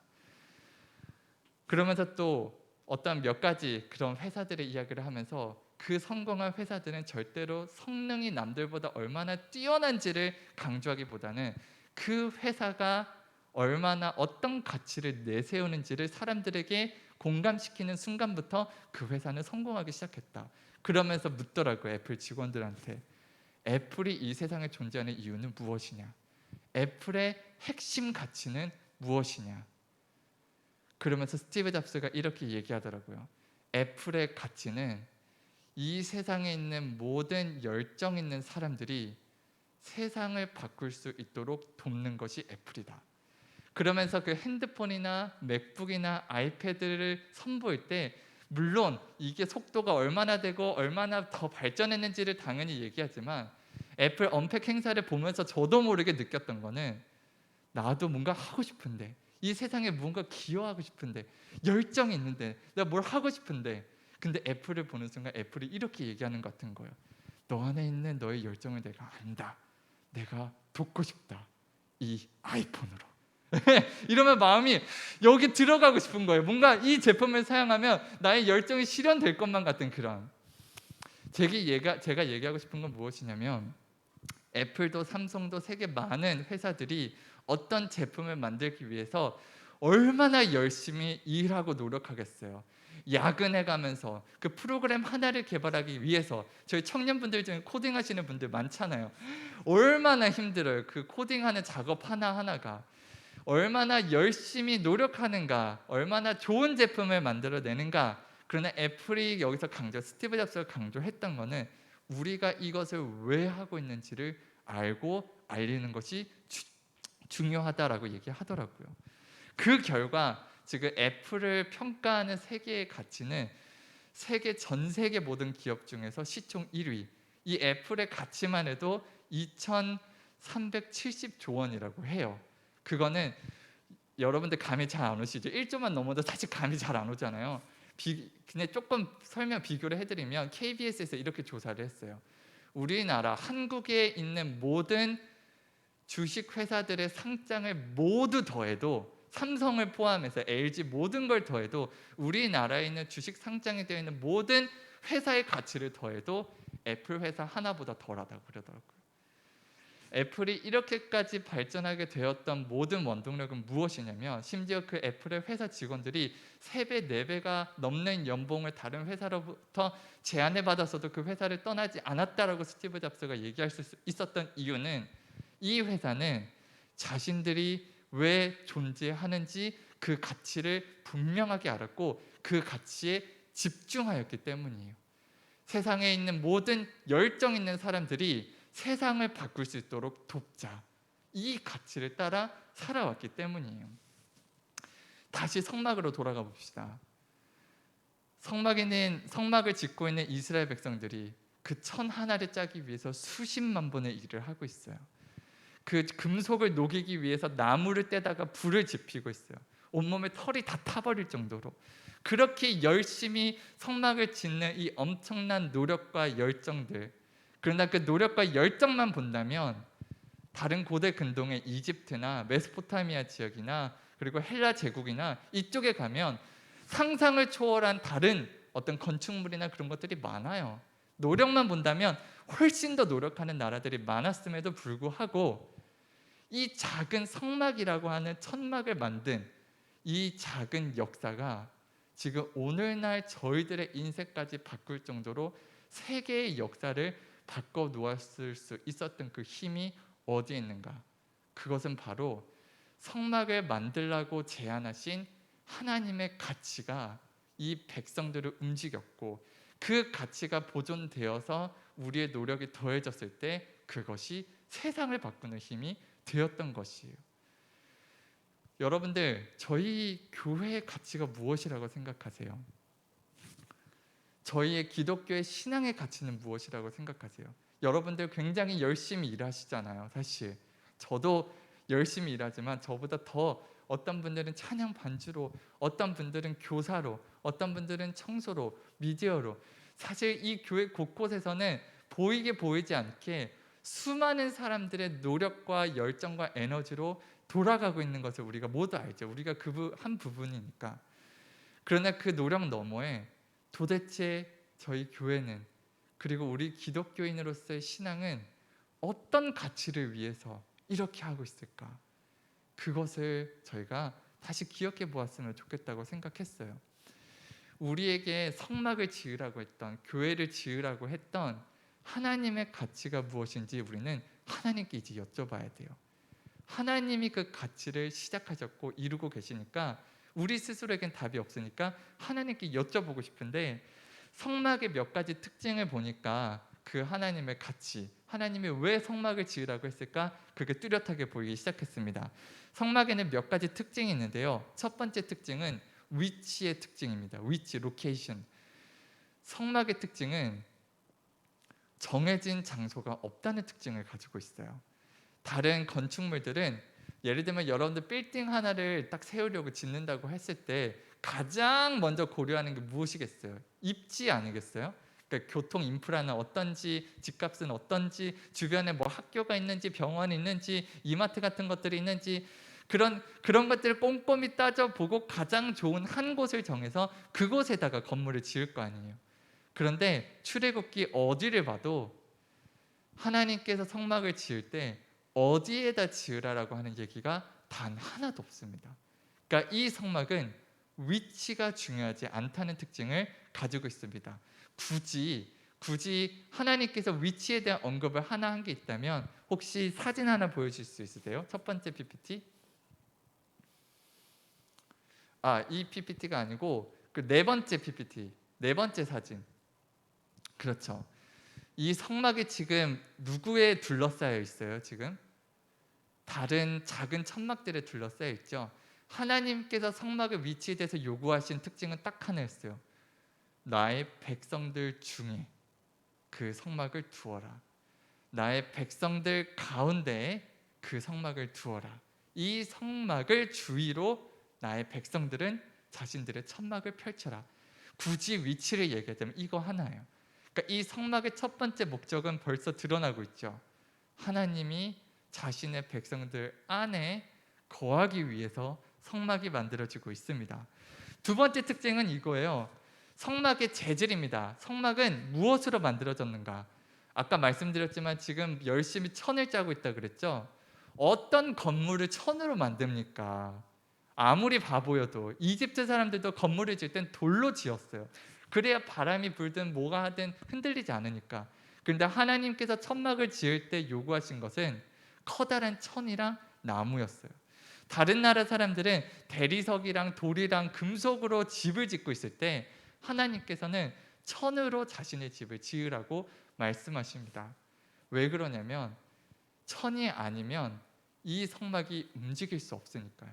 그러면서 또 어떤 몇 가지 그런 회사들의 이야기를 하면서 그 성공한 회사들은 절대로 성능이 남들보다 얼마나 뛰어난지를 강조하기보다는 그 회사가 얼마나 어떤 가치를 내세우는지를 사람들에게 공감시키는 순간부터 그 회사는 성공하기 시작했다. 그러면서 묻더라고요. 애플 직원들한테. 애플이 이 세상에 존재하는 이유는 무엇이냐? 애플의 핵심 가치는 무엇이냐? 그러면서 스티브 잡스가 이렇게 얘기하더라고요. 애플의 가치는 이 세상에 있는 모든 열정 있는 사람들이 세상을 바꿀 수 있도록 돕는 것이 애플이다. 그러면서 그 핸드폰이나 맥북이나 아이패드를 선보일 때 물론 이게 속도가 얼마나 되고 얼마나 더 발전했는지를 당연히 얘기하지만 애플 언팩 행사를 보면서 저도 모르게 느꼈던 거는 나도 뭔가 하고 싶은데 이 세상에 뭔가 기여하고 싶은데 열정이 있는데 내가 뭘 하고 싶은데 근데 애플을 보는 순간 애플이 이렇게 얘기하는 것 같은 거예요. 너 안에 있는 너의 열정을 내가 안다. 내가 돕고 싶다. 이 아이폰으로. 이러면 마음이 여기 들어가고 싶은 거예요. 뭔가 이 제품을 사용하면 나의 열정이 실현될 것만 같은 그런. 제가 얘기하고 싶은 건 무엇이냐면 애플도 삼성도 세계 많은 회사들이 어떤 제품을 만들기 위해서 얼마나 열심히 일하고 노력하겠어요. 야근해 가면서 그 프로그램 하나를 개발하기 위해서 저희 청년분들 중에 코딩하시는 분들 많잖아요. 얼마나 힘들어요. 그 코딩하는 작업 하나하나가. 얼마나 열심히 노력하는가, 얼마나 좋은 제품을 만들어내는가. 그러나 애플이 여기서 스티브 잡스가 강조했던 거는 우리가 이것을 왜 하고 있는지를 알고 알리는 것이 중요하다라고 얘기하더라고요. 그 결과 지금 애플을 평가하는 세계의 가치는 전 세계 모든 기업 중에서 시총 1위, 이 애플의 가치만 해도 2,370조 원이라고 해요. 그거는 여러분들 감이 잘 안 오시죠? 1조만 넘어도 사실 감이 잘 안 오잖아요. 그냥 조금 설명 비교를 해드리면 KBS에서 이렇게 조사를 했어요. 우리나라 한국에 있는 모든 주식 회사들의 상장을 모두 더해도 삼성을 포함해서 LG 모든 걸 더해도 우리나라에 있는 주식 상장이 되어 있는 모든 회사의 가치를 더해도 애플 회사 하나보다 덜하다고 그러더라고요. 애플이 이렇게까지 발전하게 되었던 모든 원동력은 무엇이냐면 심지어 그 애플의 회사 직원들이 3배, 4배가 넘는 연봉을 다른 회사로부터 제안을 받았어도 그 회사를 떠나지 않았다라고 스티브 잡스가 얘기할 수 있었던 이유는 이 회사는 자신들이 왜 존재하는지 그 가치를 분명하게 알았고 그 가치에 집중하였기 때문이에요. 세상에 있는 모든 열정 있는 사람들이 세상을 바꿀 수 있도록 돕자. 이 가치를 따라 살아왔기 때문이에요. 다시 성막으로 돌아가 봅시다. 성막을 짓고 있는 이스라엘 백성들이 그 천 하나를 짜기 위해서 수십만 번의 일을 하고 있어요. 그 금속을 녹이기 위해서 나무를 떼다가 불을 지피고 있어요. 온몸에 털이 다 타버릴 정도로 그렇게 열심히 성막을 짓는 이 엄청난 노력과 열정들, 그러나 그 노력과 열정만 본다면 다른 고대 근동의 이집트나 메소포타미아 지역이나 그리고 헬라 제국이나 이쪽에 가면 상상을 초월한 다른 어떤 건축물이나 그런 것들이 많아요. 노력만 본다면 훨씬 더 노력하는 나라들이 많았음에도 불구하고 이 작은 성막이라고 하는 천막을 만든 이 작은 역사가 지금 오늘날 저희들의 인생까지 바꿀 정도로 세계의 역사를 바꿔 놓았을 수 있었던 그 힘이 어디에 있는가? 그것은 바로 성막을 만들라고 제안하신 하나님의 가치가 이 백성들을 움직였고 그 가치가 보존되어서 우리의 노력이 더해졌을 때 그것이 세상을 바꾸는 힘이 되었던 것이에요. 여러분들, 저희 교회의 가치가 무엇이라고 생각하세요? 저희의 기독교의 신앙의 가치는 무엇이라고 생각하세요? 여러분들 굉장히 열심히 일하시잖아요. 사실 저도 열심히 일하지만 저보다 더 어떤 분들은 찬양 반주로, 어떤 분들은 교사로, 어떤 분들은 청소로, 미디어로, 사실 이 교회 곳곳에서는 보이게 보이지 않게 수많은 사람들의 노력과 열정과 에너지로 돌아가고 있는 것을 우리가 모두 알죠. 우리가 한 부분이니까. 그러나 그 노력 너머에 도대체 저희 교회는, 그리고 우리 기독교인으로서의 신앙은 어떤 가치를 위해서 이렇게 하고 있을까? 그것을 저희가 다시 기억해 보았으면 좋겠다고 생각했어요. 우리에게 성막을 지으라고 했던, 교회를 지으라고 했던 하나님의 가치가 무엇인지 우리는 하나님께 이제 여쭤봐야 돼요. 하나님이 그 가치를 시작하셨고 이루고 계시니까 우리 스스로에겐 답이 없으니까 하나님께 여쭤보고 싶은데, 성막의 몇 가지 특징을 보니까 그 하나님의 가치, 하나님이 왜 성막을 지으라고 했을까? 그게 뚜렷하게 보이기 시작했습니다. 성막에는 몇 가지 특징이 있는데요. 첫 번째 특징은 위치의 특징입니다. 위치, 로케이션. 성막의 특징은 정해진 장소가 없다는 특징을 가지고 있어요. 다른 건축물들은 예를 들면 여러분들 빌딩 하나를 딱 세우려고 짓는다고 했을 때 가장 먼저 고려하는 게 무엇이겠어요? 입지 아니겠어요? 그러니까 교통 인프라는 어떤지, 집값은 어떤지, 주변에 뭐 학교가 있는지, 병원이 있는지, 이마트 같은 것들이 있는지, 그런 것들을 꼼꼼히 따져보고 가장 좋은 한 곳을 정해서 그곳에다가 건물을 지을 거 아니에요. 그런데 출애굽기 어디를 봐도 하나님께서 성막을 지을 때 어디에다 지으라라고 하는 얘기가 단 하나도 없습니다. 그러니까 이 성막은 위치가 중요하지 않다는 특징을 가지고 있습니다. 굳이 하나님께서 위치에 대한 언급을 하나 한 게 있다면 혹시 사진 하나 보여줄 수 있으세요? 첫 번째 PPT. 이 PPT가 아니고 그 네 번째 PPT, 네 번째 사진. 그렇죠. 이 성막이 지금 누구에 둘러싸여 있어요? 지금 다른 작은 천막들에 둘러싸여 있죠. 하나님께서 성막의 위치에 대해서 요구하신 특징은 딱 하나였어요. 나의 백성들 중에, 그 성막을 두어라. 나의 백성들 가운데에 그 성막을 두어라. 이 성막을 주위로 나의 백성들은 자신들의 천막을 펼쳐라. 굳이 위치를 얘기하자면 이거 하나예요. 그러니까 이 성막의 첫 번째 목적은 벌써 드러나고 있죠. 하나님이 자신의 백성들 안에 거하기 위해서 성막이 만들어지고 있습니다. 두 번째 특징은 이거예요. 성막의 재질입니다. 성막은 무엇으로 만들어졌는가? 아까 말씀드렸지만 지금 열심히 천을 짜고 있다 그랬죠. 어떤 건물을 천으로 만듭니까? 아무리 바보여도 이집트 사람들도 건물을 지을 땐 돌로 지었어요. 그래야 바람이 불든 뭐가 하든 흔들리지 않으니까. 그런데 하나님께서 천막을 지을 때 요구하신 것은 커다란 천이랑 나무였어요. 다른 나라 사람들은 대리석이랑 돌이랑 금속으로 집을 짓고 있을 때 하나님께서는 천으로 자신의 집을 지으라고 말씀하십니다. 왜 그러냐면 천이 아니면 이 성막이 움직일 수 없으니까요.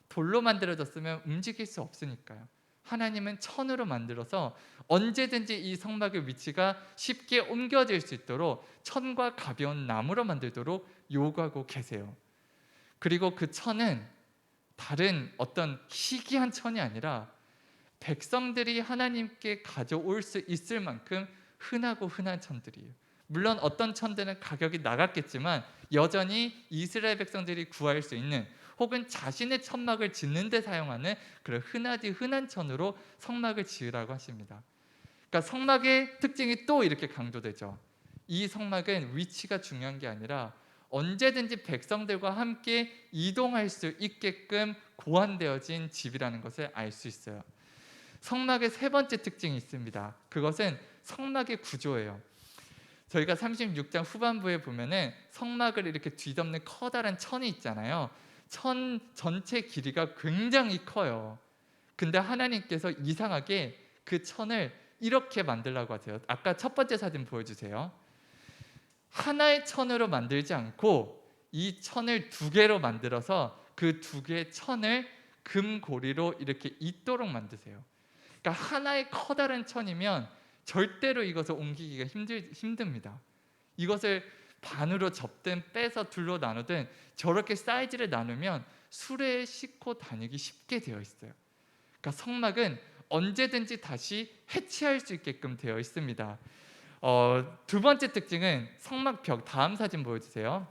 돌로 만들어졌으면 움직일 수 없으니까요. 하나님은 천으로 만들어서 언제든지 이 성막의 위치가 쉽게 옮겨질 수 있도록 천과 가벼운 나무로 만들도록 요구하고 계세요. 그리고 그 천은 다른 어떤 희귀한 천이 아니라 백성들이 하나님께 가져올 수 있을 만큼 흔하고 흔한 천들이에요. 물론 어떤 천들은 가격이 나갔겠지만 여전히 이스라엘 백성들이 구할 수 있는 혹은 자신의 천막을 짓는 데 사용하는 그런 흔하디 흔한 천으로 성막을 지으라고 하십니다. 그러니까 성막의 특징이 또 이렇게 강조되죠. 이 성막은 위치가 중요한 게 아니라 언제든지 백성들과 함께 이동할 수 있게끔 고안되어진 집이라는 것을 알 수 있어요. 성막의 세 번째 특징이 있습니다. 그것은 성막의 구조예요. 저희가 36장 후반부에 보면은 성막을 이렇게 뒤덮는 커다란 천이 있잖아요. 천 전체 길이가 굉장히 커요. 근데 하나님께서 이상하게 그 천을 이렇게 만들라고 하세요. 아까 첫 번째 사진 보여주세요. 하나의 천으로 만들지 않고 이 천을 두 개로 만들어서 그 두 개의 천을 금고리로 이렇게 잇도록 만드세요. 그러니까 하나의 커다란 천이면 절대로 이것을 옮기기가 힘듭니다. 이것을 반으로 접든 빼서 둘로 나누든 저렇게 사이즈를 나누면 수레에 싣고 다니기 쉽게 되어 있어요. 그러니까 성막은 언제든지 다시 해체할 수 있게끔 되어 있습니다. 두 번째 특징은 성막 벽. 다음 사진 보여주세요.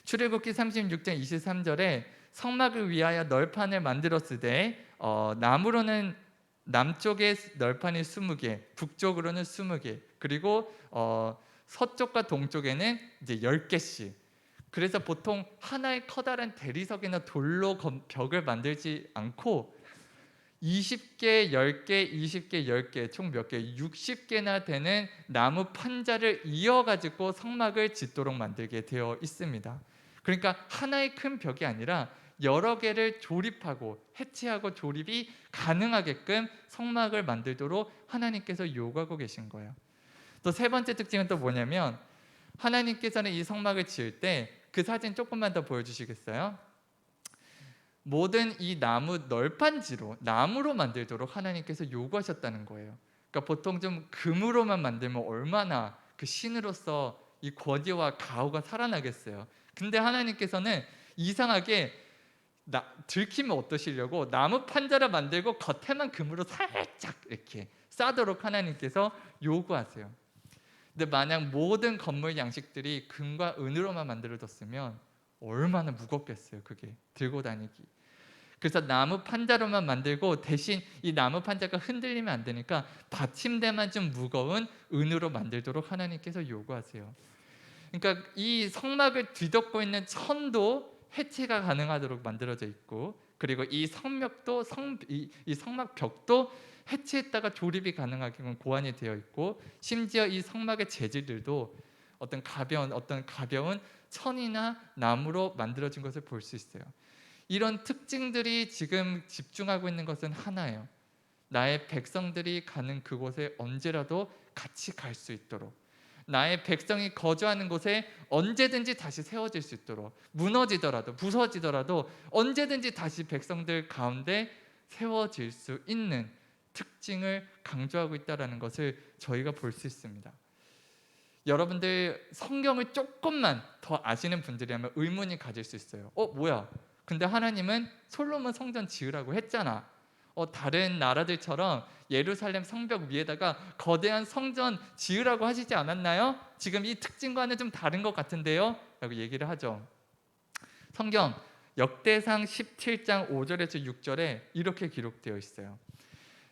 출애굽기 36장 23절에 성막을 위하여 널판을 만들었으되 나무로는 남쪽에 널판이 20개, 북쪽으로는 20개, 그리고 서쪽과 동쪽에는 이제 10개씩. 그래서 보통 하나의 커다란 대리석이나 돌로 벽을 만들지 않고 20개, 10개, 20개, 10개, 총 몇 개? 60개나 되는 나무 판자를 이어가지고 성막을 짓도록 만들게 되어 있습니다. 그러니까 하나의 큰 벽이 아니라 여러 개를 조립하고 해체하고 조립이 가능하게끔 성막을 만들도록 하나님께서 요구하고 계신 거예요. 또 세 번째 특징은 또 뭐냐면 하나님께서는 이 성막을 지을 때 그 사진 조금만 더 보여주시겠어요? 모든 이 나무 널판지로 나무로 만들도록 하나님께서 요구하셨다는 거예요. 그러니까 보통 좀 금으로만 만들면 얼마나 그 신으로서 이 권위와 가호가 살아나겠어요. 근데 하나님께서는 이상하게 들키면 어떠시려고 나무 판자를 만들고 겉에만 금으로 살짝 이렇게 싸도록 하나님께서 요구하세요. 근데 만약 모든 건물 양식들이 금과 은으로만 만들어졌으면 얼마나 무겁겠어요. 그게 들고 다니기. 그래서 나무 판자로만 만들고 대신 이 나무 판자가 흔들리면 안 되니까 받침대만 좀 무거운 은으로 만들도록 하나님께서 요구하세요. 그러니까 이 성막을 뒤덮고 있는 천도 해체가 가능하도록 만들어져 있고, 그리고 이 성벽도 이 성막 벽도 해체했다가 조립이 가능하게 고안이 되어 있고, 심지어 이 성막의 재질들도 어떤 가벼운 천이나 나무로 만들어진 것을 볼 수 있어요. 이런 특징들이 지금 집중하고 있는 것은 하나예요. 나의 백성들이 가는 그곳에 언제라도 같이 갈 수 있도록, 나의 백성이 거주하는 곳에 언제든지 다시 세워질 수 있도록, 무너지더라도 부서지더라도 언제든지 다시 백성들 가운데 세워질 수 있는 특징을 강조하고 있다는 것을 저희가 볼 수 있습니다. 여러분들 성경을 조금만 더 아시는 분들이라면 의문이 가질 수 있어요. 뭐야? 근데 하나님은 솔로몬 성전 지으라고 했잖아. 다른 나라들처럼 예루살렘 성벽 위에다가 거대한 성전 지으라고 하시지 않았나요? 지금 이 특징과는 좀 다른 것 같은데요? 라고 얘기를 하죠. 성경 역대상 17장 5절에서 6절에 이렇게 기록되어 있어요.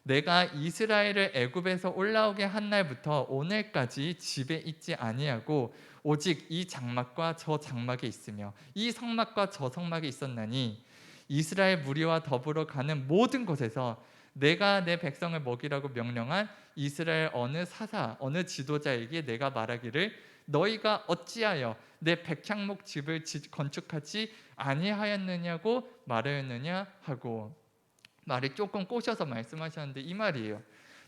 내가 이스라엘을 애굽에서 올라오게 한 날부터 오늘까지 집에 있지 아니하고 오직 이 장막과 저 장막에 있으며 이 성막과 저 성막에 있었나니 이스라엘 무리와 더불어 가는 모든 곳에서 내가 내 백성을 먹이라고 명령한 이스라엘 어느 사사 어느 지도자에게 내가 말하기를 너희가 어찌하여 내 백향목 집을 건축하지 아니하였느냐고 말하였느냐 하고, 말이 조금 꼬셔서 말씀하셨는데 이 말이에요.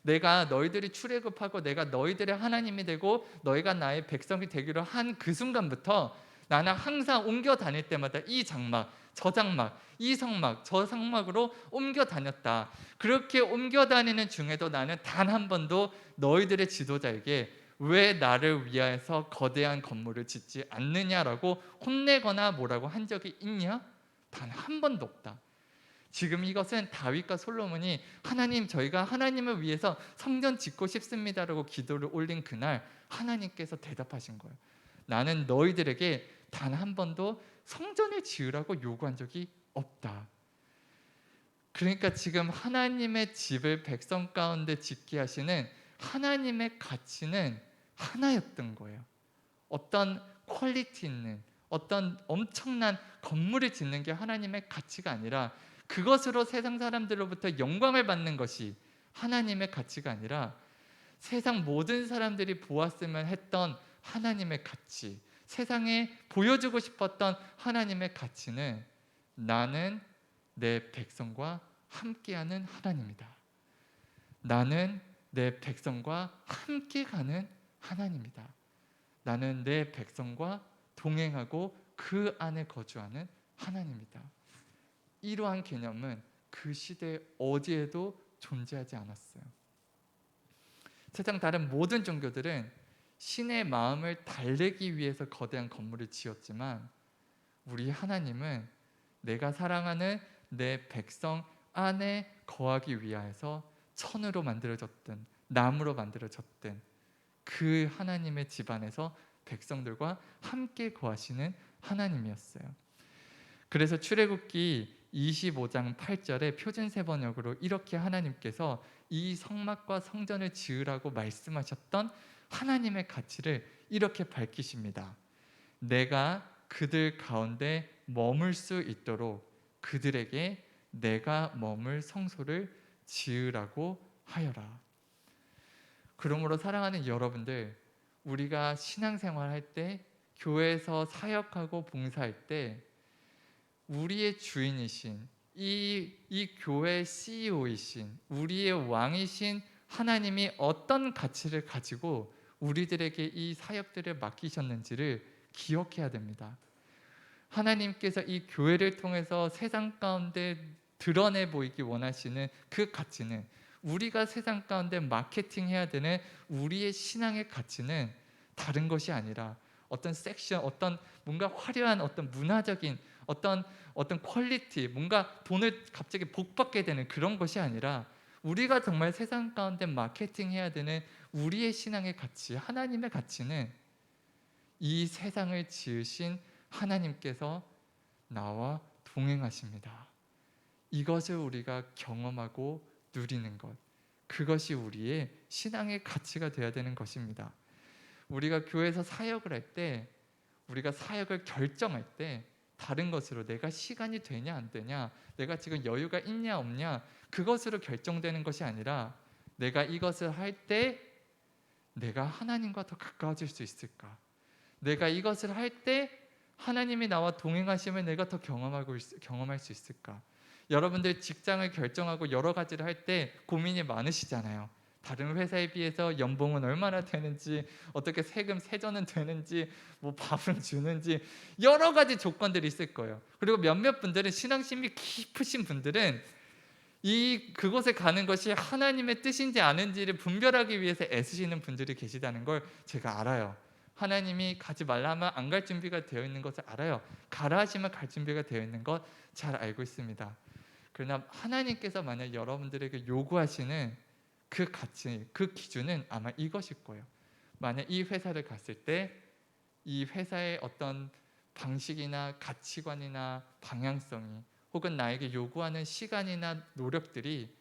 내가 너희들이 출애굽하고 내가 너희들의 하나님이 되고 너희가 나의 백성이 되기로 한 그 순간부터 나는 항상 옮겨 다닐 때마다 이 장막, 저 장막, 이 성막, 저 성막으로 옮겨 다녔다. 그렇게 옮겨 다니는 중에도 나는 단 한 번도 너희들의 지도자에게 왜 나를 위하여서 거대한 건물을 짓지 않느냐라고 혼내거나 뭐라고 한 적이 있냐? 단 한 번도 없다. 지금 이것은 다윗과 솔로몬이 하나님, 저희가 하나님을 위해서 성전 짓고 싶습니다라고 기도를 올린 그날 하나님께서 대답하신 거예요. 나는 너희들에게 단 한 번도 성전을 지으라고 요구한 적이 없다. 그러니까 지금 하나님의 집을 백성 가운데 짓게 하시는 하나님의 가치는 하나였던 거예요. 어떤 퀄리티 있는 어떤 엄청난 건물을 짓는 게 하나님의 가치가 아니라, 그것으로 세상 사람들로부터 영광을 받는 것이 하나님의 가치가 아니라, 세상 모든 사람들이 보았으면 했던 하나님의 가치, 세상에 보여주고 싶었던 하나님의 가치는 나는 내 백성과 함께하는 하나님이다. 나는 내 백성과 함께 가는 하나님이다. 나는 내 백성과 동행하고 그 안에 거주하는 하나님이다. 이러한 개념은 그 시대 어디에도 존재하지 않았어요. 세상 다른 모든 종교들은 신의 마음을 달래기 위해서 거대한 건물을 지었지만 우리 하나님은 내가 사랑하는 내 백성 안에 거하기 위하여서 천으로 만들어졌든 나무로 만들어졌든 그 하나님의 집안에서 백성들과 함께 거하시는 하나님이었어요. 그래서 출애굽기 25장 8절에 표준세 번역으로 이렇게 하나님께서 이 성막과 성전을 지으라고 말씀하셨던 하나님의 가치를 이렇게 밝히십니다. 내가 그들 가운데 머물 수 있도록 그들에게 내가 머물 성소를 지으라고 하여라. 그러므로 사랑하는 여러분들, 우리가 신앙생활할 때, 교회에서 사역하고 봉사할 때 우리의 주인이신 이 교회의 CEO이신 우리의 왕이신 하나님이 어떤 가치를 가지고 우리들에게 이 사역들을 맡기셨는지를 기억해야 됩니다. 하나님께서 이 교회를 통해서 세상 가운데 드러내 보이기 원하시는 그 가치는, 우리가 세상 가운데 마케팅해야 되는 우리의 신앙의 가치는 다른 것이 아니라 어떤 섹션, 어떤 뭔가 화려한 어떤 문화적인 어떤 퀄리티, 뭔가 돈을 갑자기 복받게 되는 그런 것이 아니라, 우리가 정말 세상 가운데 마케팅해야 되는 우리의 신앙의 가치, 하나님의 가치는 이 세상을 지으신 하나님께서 나와 동행하십니다. 이것을 우리가 경험하고 누리는 것, 그것이 우리의 신앙의 가치가 되어야 되는 것입니다. 우리가 교회에서 사역을 할 때, 우리가 사역을 결정할 때 다른 것으로 내가 시간이 되냐 안 되냐, 내가 지금 여유가 있냐 없냐, 그것으로 결정되는 것이 아니라 내가 이것을 할 때 내가 하나님과 더 가까워질 수 있을까, 내가 이것을 할 때 하나님이 나와 동행하심을 내가 더 경험할 수 있을까. 여러분들 직장을 결정하고 여러 가지를 할 때 고민이 많으시잖아요. 다른 회사에 비해서 연봉은 얼마나 되는지, 어떻게 세금 세전은 되는지, 뭐 밥은 주는지, 여러 가지 조건들이 있을 거예요. 그리고 몇몇 분들은, 신앙심이 깊으신 분들은 그곳에 가는 것이 하나님의 뜻인지 아닌지를 분별하기 위해서 애쓰시는 분들이 계시다는 걸 제가 알아요. 하나님이 가지 말라 하면 안 갈 준비가 되어 있는 것을 알아요. 가라 하시면 갈 준비가 되어 있는 것 잘 알고 있습니다. 그러나 하나님께서 만약 여러분들에게 요구하시는 그 가치, 그 기준은 아마 이것일 거예요. 만약 이 회사를 갔을 때 이 회사의 어떤 방식이나 가치관이나 방향성이 혹은 나에게 요구하는 시간이나 노력들이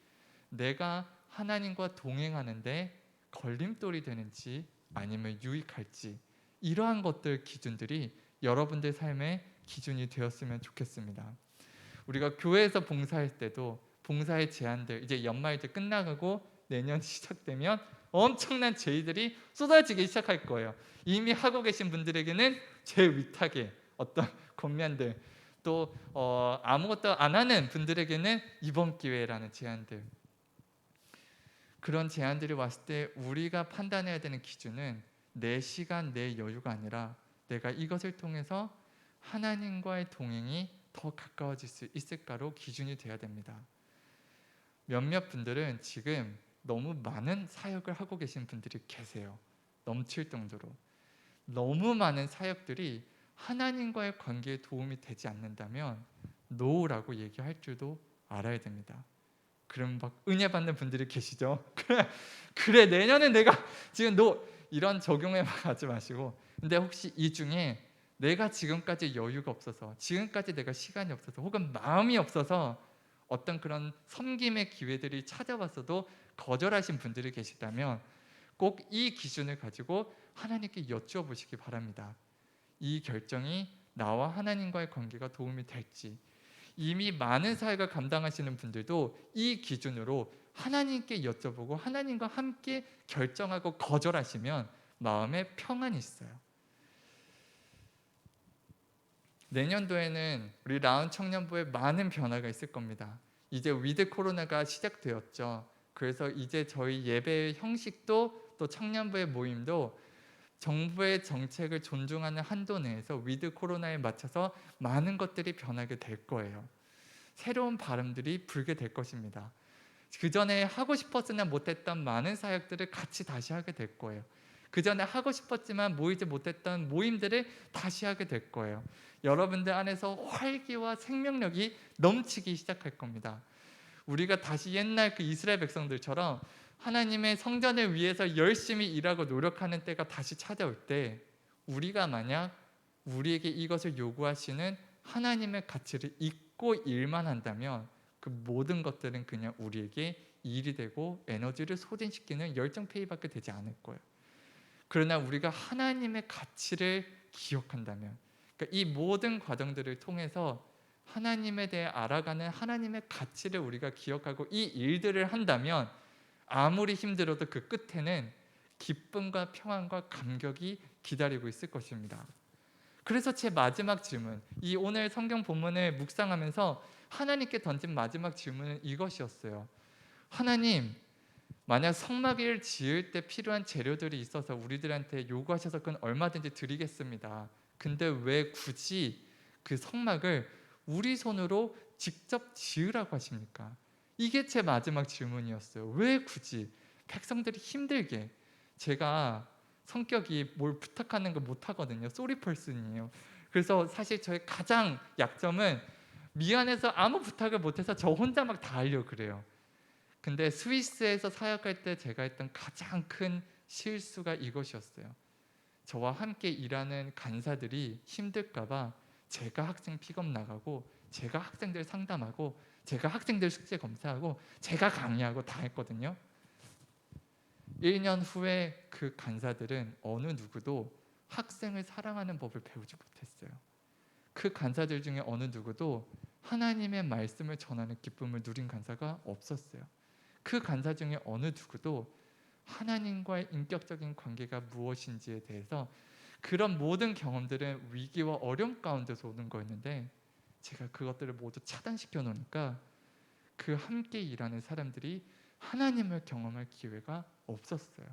내가 하나님과 동행하는데 걸림돌이 되는지 아니면 유익할지, 이러한 것들 기준들이 여러분들 삶의 기준이 되었으면 좋겠습니다. 우리가 교회에서 봉사할 때도 봉사의 제안들, 이제 연말도 끝나가고 내년 시작되면 엄청난 제의들이 쏟아지기 시작할 거예요. 이미 하고 계신 분들에게는 제 위탁의 어떤 권면들, 또 아무것도 안 하는 분들에게는 이번 기회라는 제안들, 그런 제안들이 왔을 때 우리가 판단해야 되는 기준은 내 시간, 내 여유가 아니라 내가 이것을 통해서 하나님과의 동행이 더 가까워질 수 있을까로 기준이 돼야 됩니다. 몇몇 분들은 지금 너무 많은 사역을 하고 계신 분들이 계세요. 넘칠 정도로. 너무 많은 사역들이 하나님과의 관계에 도움이 되지 않는다면 노라고 얘기할 줄도 알아야 됩니다. 그럼 막 은혜 받는 분들이 계시죠. 그래 내년에 내가 지금 너 이런 적용에 하지 마시고, 근데 혹시 이 중에 내가 지금까지 여유가 없어서, 지금까지 내가 시간이 없어서, 혹은 마음이 없어서 어떤 그런 섬김의 기회들이 찾아왔어도 거절하신 분들이 계시다면 꼭 이 기준을 가지고 하나님께 여쭈어보시기 바랍니다. 이 결정이 나와 하나님과의 관계가 도움이 될지. 이미 많은 사역을 감당하시는 분들도 이 기준으로 하나님께 여쭤보고 하나님과 함께 결정하고 거절하시면 마음에 평안이 있어요. 내년도에는 우리 라운 청년부에 많은 변화가 있을 겁니다. 이제 위드 코로나가 시작되었죠. 그래서 이제 저희 예배의 형식도 또 청년부의 모임도 정부의 정책을 존중하는 한도 내에서 위드 코로나에 맞춰서 많은 것들이 변하게 될 거예요. 새로운 발음들이 불게 될 것입니다. 그 전에 하고 싶었으나 못했던 많은 사역들을 같이 다시 하게 될 거예요. 그 전에 하고 싶었지만 모이지 못했던 모임들을 다시 하게 될 거예요. 여러분들 안에서 활기와 생명력이 넘치기 시작할 겁니다. 우리가 다시 옛날 그 이스라엘 백성들처럼 하나님의 성전을 위해서 열심히 일하고 노력하는 때가 다시 찾아올 때, 우리가 만약 우리에게 이것을 요구하시는 하나님의 가치를 잊고 일만 한다면 그 모든 것들은 그냥 우리에게 일이 되고 에너지를 소진시키는 열정페이밖에 되지 않을 거예요. 그러나 우리가 하나님의 가치를 기억한다면, 그러니까 이 모든 과정들을 통해서 하나님에 대해 알아가는 하나님의 가치를 우리가 기억하고 이 일들을 한다면 아무리 힘들어도 그 끝에는 기쁨과 평안과 감격이 기다리고 있을 것입니다. 그래서 제 마지막 질문, 이 오늘 성경 본문을 묵상하면서 하나님께 던진 마지막 질문은 이것이었어요. 하나님, 만약 성막을 지을 때 필요한 재료들이 있어서 우리들한테 요구하셔서 그건 얼마든지 드리겠습니다. 근데 왜 굳이 그 성막을 우리 손으로 직접 지으라고 하십니까? 이게 제 마지막 질문이었어요. 왜 굳이 백성들이 힘들게, 제가 성격이 뭘 부탁하는 거 못하거든요. 쏘리펄슨이에요. 그래서 사실 저의 가장 약점은 미안해서 아무 부탁을 못해서 저 혼자 막 다 하려고 그래요. 근데 스위스에서 사역할 때 제가 했던 가장 큰 실수가 이것이었어요. 저와 함께 일하는 간사들이 힘들까 봐 제가 학생 픽업 나가고, 제가 학생들 상담하고, 제가 학생들 숙제 검사하고, 제가 강의하고 다 했거든요. 1년 후에 그 간사들은 어느 누구도 학생을 사랑하는 법을 배우지 못했어요. 그 간사들 중에 어느 누구도 하나님의 말씀을 전하는 기쁨을 누린 간사가 없었어요. 그 간사 중에 어느 누구도 하나님과의 인격적인 관계가 무엇인지에 대해서, 그런 모든 경험들은 위기와 어려움 가운데서 오는 거였는데 제가 그것들을 모두 차단시켜 놓으니까 그 함께 일하는 사람들이 하나님을 경험할 기회가 없었어요.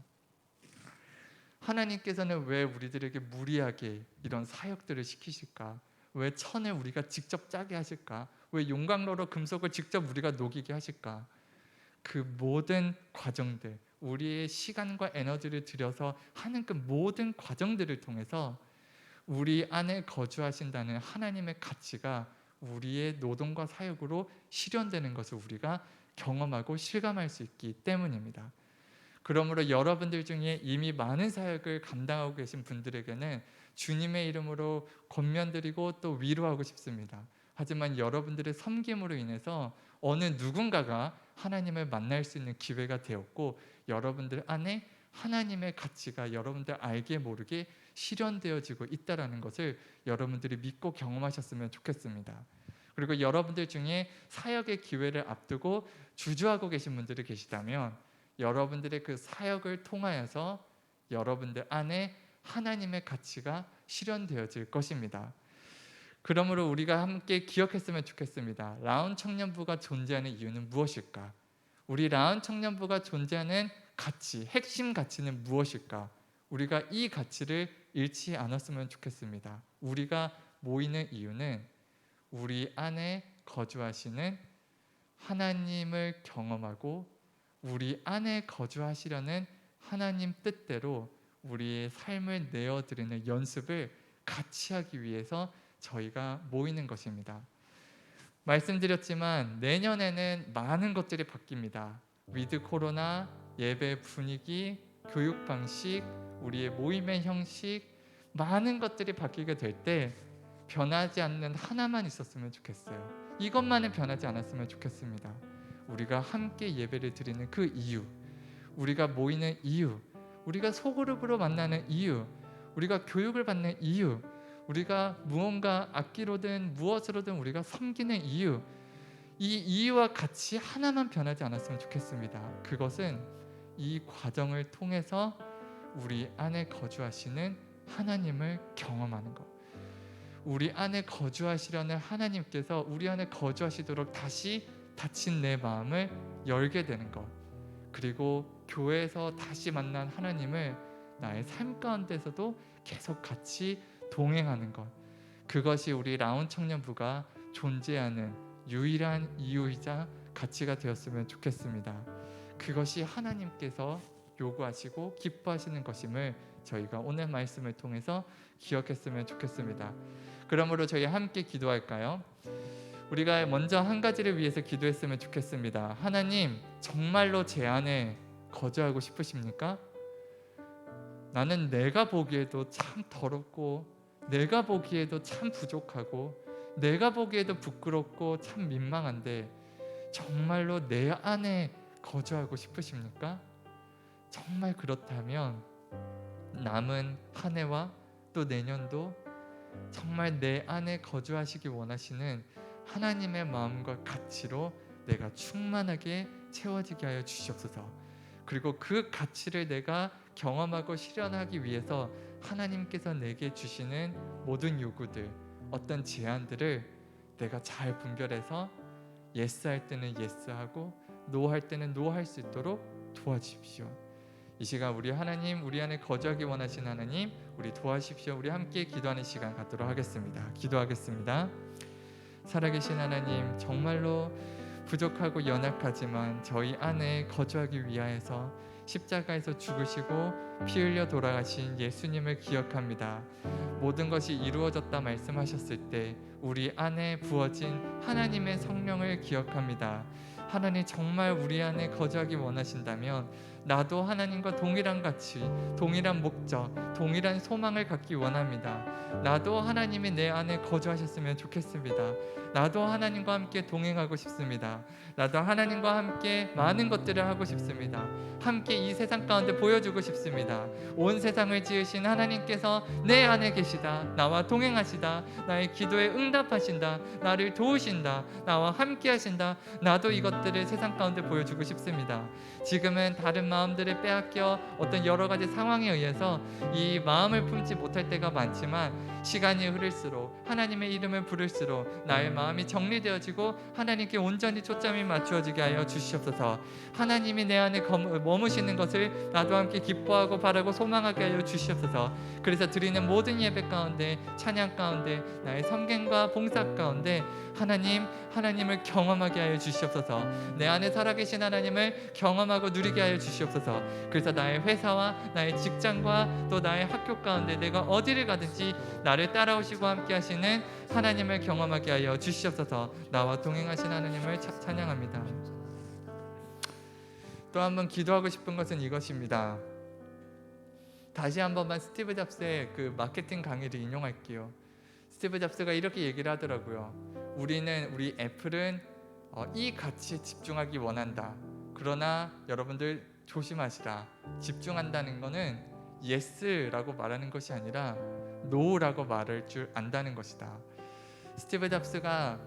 하나님께서는 왜 우리들에게 무리하게 이런 사역들을 시키실까? 왜 천을 우리가 직접 짜게 하실까? 왜 용광로로 금속을 직접 우리가 녹이게 하실까? 그 모든 과정들, 우리의 시간과 에너지를 들여서 하는 그 모든 과정들을 통해서 우리 안에 거주하신다는 하나님의 가치가 우리의 노동과 사역으로 실현되는 것을 우리가 경험하고 실감할 수 있기 때문입니다. 그러므로 여러분들 중에 이미 많은 사역을 감당하고 계신 분들에게는 주님의 이름으로 권면드리고 또 위로하고 싶습니다. 하지만 여러분들의 섬김으로 인해서 어느 누군가가 하나님을 만날 수 있는 기회가 되었고, 여러분들 안에 하나님의 가치가 여러분들 알게 모르게 실현되어지고 있다는 것을 여러분들이 믿고 경험하셨으면 좋겠습니다. 그리고 여러분들 중에 사역의 기회를 앞두고 주저하고 계신 분들이 계시다면 여러분들의 그 사역을 통하여서 여러분들 안에 하나님의 가치가 실현되어질 것입니다. 그러므로 우리가 함께 기억했으면 좋겠습니다. 라운 청년부가 존재하는 이유는 무엇일까? 우리 라운 청년부가 존재하는 가치, 핵심 가치는 무엇일까? 우리가 이 가치를 잃지 않았으면 좋겠습니다. 우리가 모이는 이유는 우리 안에 거주하시는 하나님을 경험하고 우리 안에 거주하시려는 하나님 뜻대로 우리의 삶을 내어드리는 연습을 같이 하기 위해서 저희가 모이는 것입니다. 말씀드렸지만 내년에는 많은 것들이 바뀝니다. 위드 코로나, 예배 분위기, 교육 방식, 우리의 모임의 형식, 많은 것들이 바뀌게 될 때 변하지 않는 하나만 있었으면 좋겠어요. 이것만은 변하지 않았으면 좋겠습니다. 우리가 함께 예배를 드리는 그 이유, 우리가 모이는 이유, 우리가 소그룹으로 만나는 이유, 우리가 교육을 받는 이유, 우리가 무언가 악기로든 무엇으로든 우리가 섬기는 이유, 이 이유와 같이 하나만 변하지 않았으면 좋겠습니다. 그것은 이 과정을 통해서 우리 안에 거주하시는 하나님을 경험하는 것, 우리 안에 거주하시려는 하나님께서 우리 안에 거주하시도록 다시 닫힌 내 마음을 열게 되는 것, 그리고 교회에서 다시 만난 하나님을 나의 삶 가운데서도 계속 같이 동행하는 것, 그것이 우리 라운 청년부가 존재하는 유일한 이유이자 가치가 되었으면 좋겠습니다. 그것이 하나님께서 요구하시고 기뻐하시는 것임을 저희가 오늘 말씀을 통해서 기억했으면 좋겠습니다. 그러므로 저희 함께 기도할까요? 우리가 먼저 한 가지를 위해서 기도했으면 좋겠습니다. 하나님, 정말로 제 안에 거주하고 싶으십니까? 나는 내가 보기에도 참 더럽고, 내가 보기에도 참 부족하고, 내가 보기에도 부끄럽고 참 민망한데 정말로 내 안에 거주하고 싶으십니까? 정말 그렇다면 남은 한 해와 또 내년도 정말 내 안에 거주하시기 원하시는 하나님의 마음과 가치로 내가 충만하게 채워지게 하여 주시옵소서. 그리고 그 가치를 내가 경험하고 실현하기 위해서 하나님께서 내게 주시는 모든 요구들, 어떤 제안들을 내가 잘 분별해서 예스할 때는 예스하고 노할 때는 노할 수 있도록 도와주십시오. 이 시간 우리 하나님, 우리 안에 거주하기 원하시는 하나님, 우리 도와주십시오. 우리 함께 기도하는 시간 갖도록 하겠습니다. 기도하겠습니다. 살아계신 하나님, 정말로 부족하고 연약하지만 저희 안에 거주하기 위하여서 십자가에서 죽으시고 피 흘려 돌아가신 예수님을 기억합니다. 모든 것이 이루어졌다 말씀하셨을 때 우리 안에 부어진 하나님의 성령을 기억합니다. 하나님, 정말 우리 안에 거주하기 원하신다면 나도 하나님과 동일한 가치, 동일한 목적, 동일한 소망을 갖기 원합니다. 나도 하나님이 내 안에 거주하셨으면 좋겠습니다. 나도 하나님과 함께 동행하고 싶습니다. 나도 하나님과 함께 많은 것들을 하고 싶습니다. 함께 이 세상 가운데 보여주고 싶습니다. 온 세상을 지으신 하나님께서 내 안에 계시다, 나와 동행하시다, 나의 기도에 응답하신다, 나를 도우신다, 나와 함께 하신다. 나도 이것들을 세상 가운데 보여주고 싶습니다. 지금은 다른 마음들을 빼앗겨 어떤 여러 가지 상황에 의해서 이 마음을 품지 못할 때가 많지만 시간이 흐를수록, 하나님의 이름을 부를수록 나의 마음이 정리되어지고 하나님께 온전히 초점이 맞추어지게 하여 주시옵소서. 하나님이 내 안에 머무시는 것을 나도 함께 기뻐하고 바라고 소망하게 하여 주시옵소서. 그래서 드리는 모든 예배 가운데, 찬양 가운데, 나의 섬김과 봉사 가운데 하나님을 경험하게 하여 주시옵소서. 내 안에 살아계신 하나님을 경험하고 누리게 하여 주시옵소서. 그래서 나의 회사와 나의 직장과 또 나의 학교 가운데 내가 어디를 가든지 나를 따라오시고 함께 하시는 하나님을 경험하게 하여 주시옵소서. 나와 동행하신 하나님을 찬양합니다. 또 한 번 기도하고 싶은 것은 이것입니다. 다시 한 번만 스티브 잡스의 그 마케팅 강의를 인용할게요. 스티브 잡스가 이렇게 얘기를 하더라고요. 우리 애플은 이 가치에 집중하기 원한다. 그러나 여러분들 조심하시라. 집중한다는 거는 yes라고 말하는 것이 아니라 no라고 말할 줄 안다는 것이다. 스티브 잡스가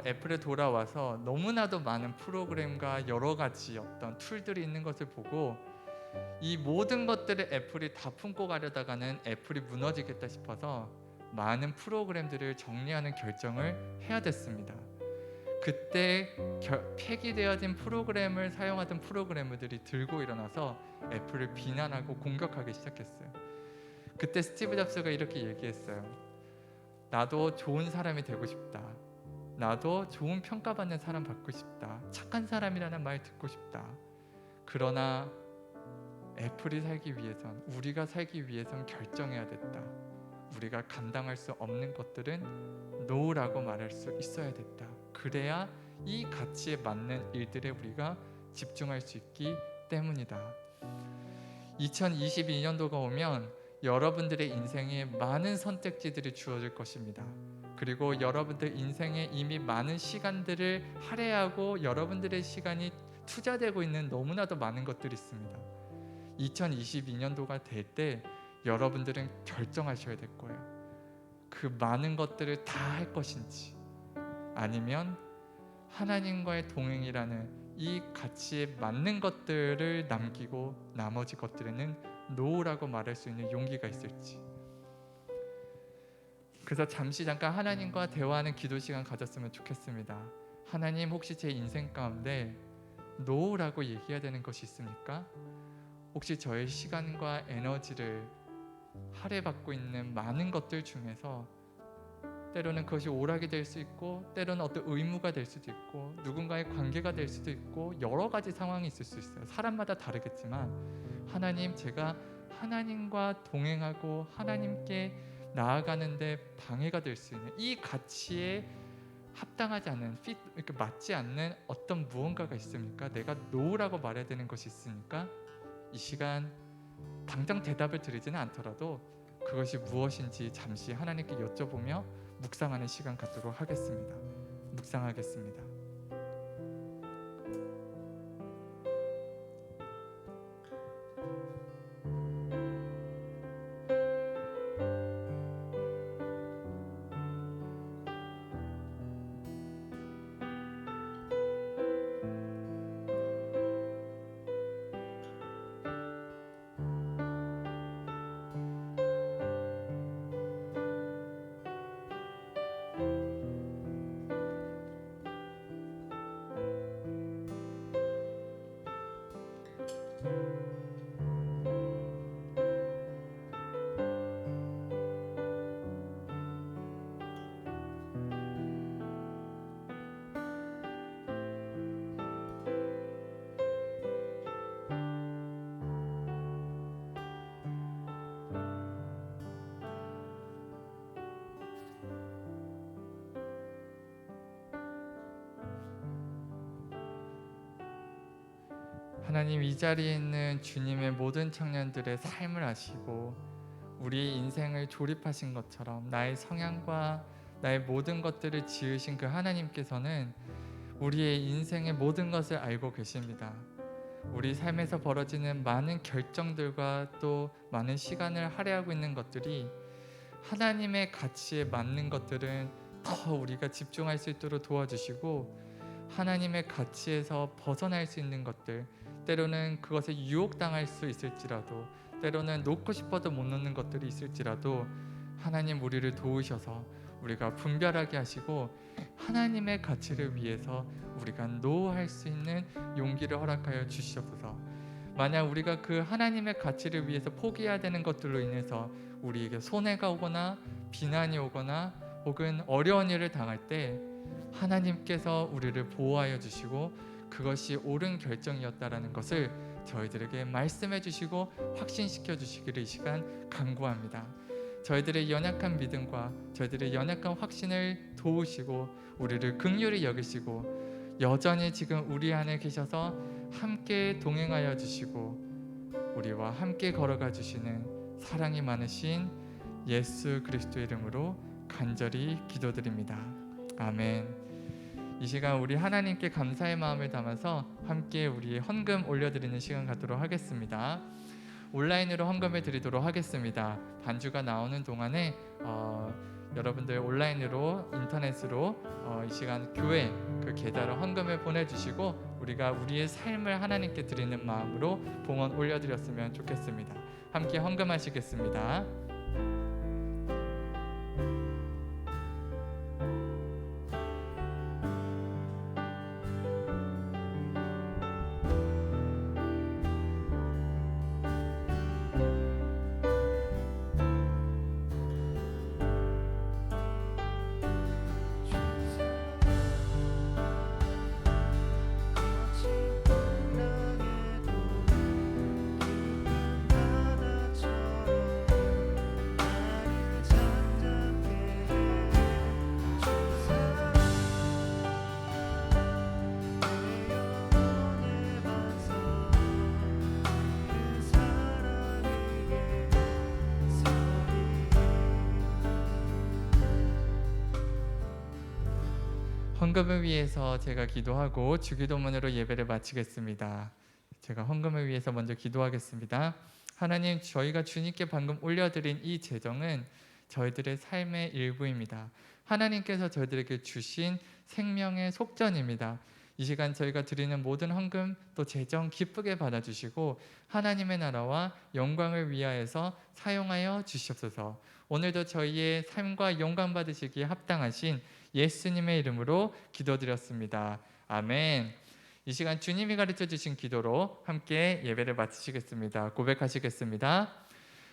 애플에 돌아와서 너무나도 많은 프로그램과 여러 가지 어떤 툴들이 있는 것을 보고 이 모든 것들을 애플이 다 품고 가려다가는 애플이 무너지겠다 싶어서 많은 프로그램들을 정리하는 결정을 해야 됐습니다. 그때 폐기되어진 프로그램을 사용하던 프로그래머들이 들고 일어나서 애플을 비난하고 공격하기 시작했어요. 그때 스티브 잡스가 이렇게 얘기했어요. 나도 좋은 사람이 되고 싶다. 나도 좋은 평가받는 사람 받고 싶다. 착한 사람이라는 말 듣고 싶다. 그러나 애플이 살기 위해선, 우리가 살기 위해선 결정해야 됐다. 우리가 감당할 수 없는 것들은 no라고 말할 수 있어야 됐다. 그래야 이 가치에 맞는 일들에 우리가 집중할 수 있기 때문이다. 2022년도가 오면 여러분들의 인생에 많은 선택지들이 주어질 것입니다. 그리고 여러분들 인생에 이미 많은 시간들을 할애하고 여러분들의 시간이 투자되고 있는 너무나도 많은 것들이 있습니다. 2022년도가 될 때 여러분들은 결정하셔야 될 거예요. 그 많은 것들을 다 할 것인지 아니면 하나님과의 동행이라는 이 가치에 맞는 것들을 남기고 나머지 것들에는 no라고 말할 수 있는 용기가 있을지. 그래서 잠깐 하나님과 대화하는 기도 시간 가졌으면 좋겠습니다. 하나님, 혹시 제 인생 가운데 no라고 얘기해야 되는 것이 있습니까? 혹시 저의 시간과 에너지를 할애받고 있는 많은 것들 중에서 때로는 그것이 오락이 될 수 있고 때로는 어떤 의무가 될 수도 있고 누군가의 관계가 될 수도 있고 여러 가지 상황이 있을 수 있어요. 사람마다 다르겠지만 하나님, 제가 하나님과 동행하고 하나님께 나아가는데 방해가 될 수 있는 이 가치에 합당하지 않는 이렇게 맞지 않는 어떤 무언가가 있습니까? 내가 no라고 말해야 되는 것이 있으니까 이 시간 당장 대답을 드리지는 않더라도 그것이 무엇인지 잠시 하나님께 여쭤보며 묵상하는 시간 갖도록 하겠습니다. 묵상하겠습니다. 하나님, 이 자리에 있는 주님의 모든 청년들의 삶을 아시고 우리의 인생을 조립하신 것처럼 나의 성향과 나의 모든 것들을 지으신 그 하나님께서는 우리의 인생의 모든 것을 알고 계십니다. 우리 삶에서 벌어지는 많은 결정들과 또 많은 시간을 할애하고 있는 것들이 하나님의 가치에 맞는 것들은 더 우리가 집중할 수 있도록 도와주시고 하나님의 가치에서 벗어날 수 있는 것들, 때로는 그것에 유혹당할 수 있을지라도 때로는 놓고 싶어도 못 놓는 것들이 있을지라도 하나님 우리를 도우셔서 우리가 분별하게 하시고 하나님의 가치를 위해서 우리가 노할 수 있는 용기를 허락하여 주시옵소서. 만약 우리가 그 하나님의 가치를 위해서 포기해야 되는 것들로 인해서 우리에게 손해가 오거나 비난이 오거나 혹은 어려운 일을 당할 때 하나님께서 우리를 보호하여 주시고 그것이 옳은 결정이었다라는 것을 저희들에게 말씀해 주시고 확신시켜 주시기를 이 시간 간구합니다. 저희들의 연약한 믿음과 저희들의 연약한 확신을 도우시고 우리를 긍휼히 여기시고 여전히 지금 우리 안에 계셔서 함께 동행하여 주시고 우리와 함께 걸어가 주시는 사랑이 많으신 예수 그리스도의 이름으로 간절히 기도드립니다. 아멘. 이 시간 우리 하나님께 감사의 마음을 담아서 함께 우리의 헌금 올려드리는 시간 갖도록 하겠습니다. 온라인으로 헌금을 드리도록 하겠습니다. 반주가 나오는 동안에 여러분들 온라인으로 인터넷으로 이 시간 교회 그 계좌로 헌금을 보내주시고 우리가 우리의 삶을 하나님께 드리는 마음으로 봉헌 올려드렸으면 좋겠습니다. 함께 헌금하시겠습니다. 헌금을 위해서 제가 기도하고 주기도문으로 예배를 마치겠습니다. 제가 헌금을 위해서 먼저 기도하겠습니다. 하나님, 저희가 주님께 방금 올려드린 이 재정은 저희들의 삶의 일부입니다. 하나님께서 저희들에게 주신 생명의 속전입니다. 이 시간 저희가 드리는 모든 헌금 또 재정 기쁘게 받아주시고 하나님의 나라와 영광을 위하여서 사용하여 주시옵소서. 오늘도 저희의 삶과 영광 받으시기에 합당하신 예수님의 이름으로 기도드렸습니다. 아멘. 이 시간 주님이 가르쳐 주신 기도로 함께 예배를 마치시겠습니다. 고백하시겠습니다.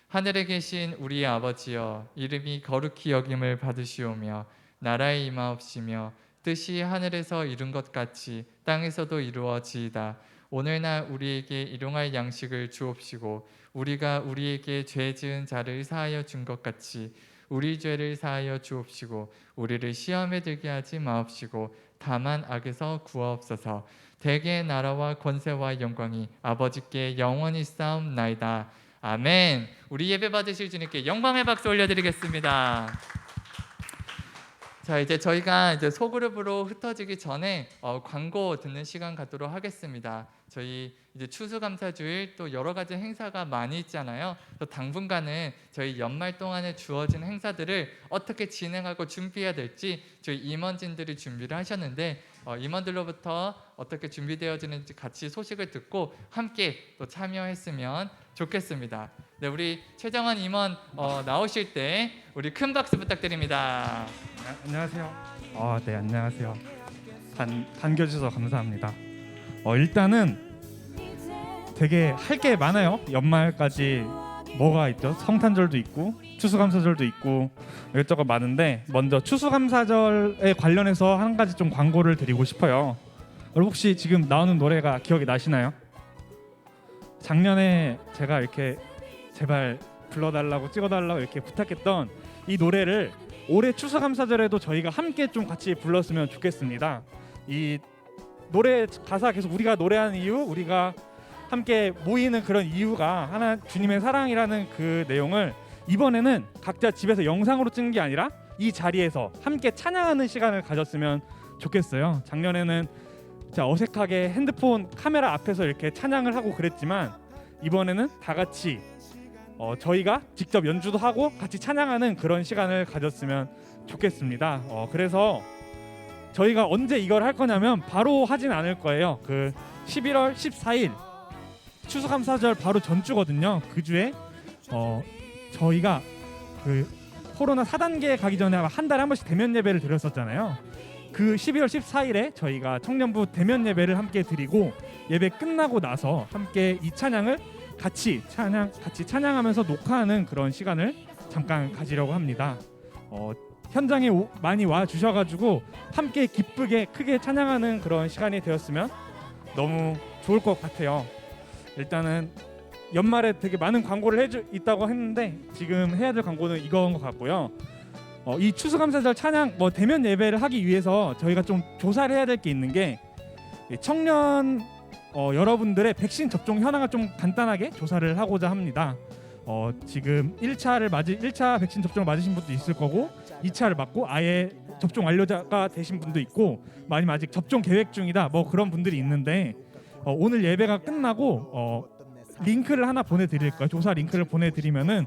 하늘에 계신 우리 아버지여, 이름이 거룩히 여김을 받으시오며 나라의 임하옵시며 뜻이 하늘에서 이룬 것 같이 땅에서도 이루어지이다. 오늘날 우리에게 일용할 양식을 주옵시고 우리가 우리에게 죄 지은 자를 사하여 준 것 같이 우리 죄를 사하여 주옵시고 우리를 시험에 들게 하지 마옵시고 다만 악에서 구하옵소서. 대개의 나라와 권세와 영광이 아버지께 영원히 쌓옵나이다. 아멘. 우리 예배 받으실 주님께 영광의 박수 올려드리겠습니다. 자, 이제 저희가 소그룹으로 흩어지기 전에 광고 듣는 시간 갖도록 하겠습니다. 저희 이제 추수감사주일 또 여러 가지 행사가 많이 있잖아요. 또 당분간은 저희 연말 동안에 주어진 행사들을 어떻게 진행하고 준비해야 될지 저희 임원진들이 준비를 하셨는데 임원들로부터 어떻게 준비되어지는지 같이 소식을 듣고 함께 또 참여했으면 좋겠습니다. 네, 우리 최정환 임원 나오실 때 우리 큰 박수 부탁드립니다. 안녕하세요. 네, 안녕하세요. 반겨주셔서 감사합니다. 일단은 되게 할 게 많아요. 연말까지 뭐가 있죠? 성탄절도 있고 추수감사절도 있고 이것저것 많은데 먼저 추수감사절에 관련해서 한 가지 좀 광고를 드리고 싶어요. 여러분 혹시 지금 나오는 노래가 기억이 나시나요? 작년에 제가 이렇게 제발 불러달라고 찍어달라고 이렇게 부탁했던 이 노래를 올해 추수감사절에도 저희가 함께 좀 같이 불렀으면 좋겠습니다. 이 노래 가사 계속 우리가 노래하는 이유, 우리가 함께 모이는 그런 이유가 하나 주님의 사랑이라는 그 내용을 이번에는 각자 집에서 영상으로 찍은 게 아니라 이 자리에서 함께 찬양하는 시간을 가졌으면 좋겠어요. 작년에는 진짜 어색하게 핸드폰 카메라 앞에서 이렇게 찬양을 하고 그랬지만 이번에는 다 같이 저희가 직접 연주도 하고 같이 찬양하는 그런 시간을 가졌으면 좋겠습니다. 그래서 저희가 언제 이걸 할 거냐면 바로 하진 않을 거예요. 그 11월 14일 추수감사절 바로 전주거든요. 그 주에 저희가 그 코로나 4단계 가기 전에 한 달에 한 번씩 대면 예배를 드렸었잖아요. 그 12월 14일에 저희가 청년부 대면 예배를 함께 드리고 예배 끝나고 나서 함께 이 찬양을 같이 찬양하면서 녹화하는 그런 시간을 잠깐 가지려고 합니다. 현장에 많이 와 주셔가지고 함께 기쁘게 크게 찬양하는 그런 시간이 되었으면 너무 좋을 것 같아요. 일단은 연말에 되게 많은 광고를 있다고 했는데 지금 해야 될 광고는 이거인 것 같고요. 이 추수감사절 찬양 대면 예배를 하기 위해서 저희가 좀 조사를 해야 될 게 있는 게 청년 여러분들의 백신 접종 현황을 좀 간단하게 조사를 하고자 합니다. 지금 1차 백신 접종을 맞으신 분도 있을 거고 2차를 맞고 아예 접종 완료자가 되신 분도 있고 아니면 아직 접종 계획 중이다 그런 분들이 있는데 오늘 예배가 끝나고 링크를 하나 보내드릴 거예요. 조사 링크를 보내드리면은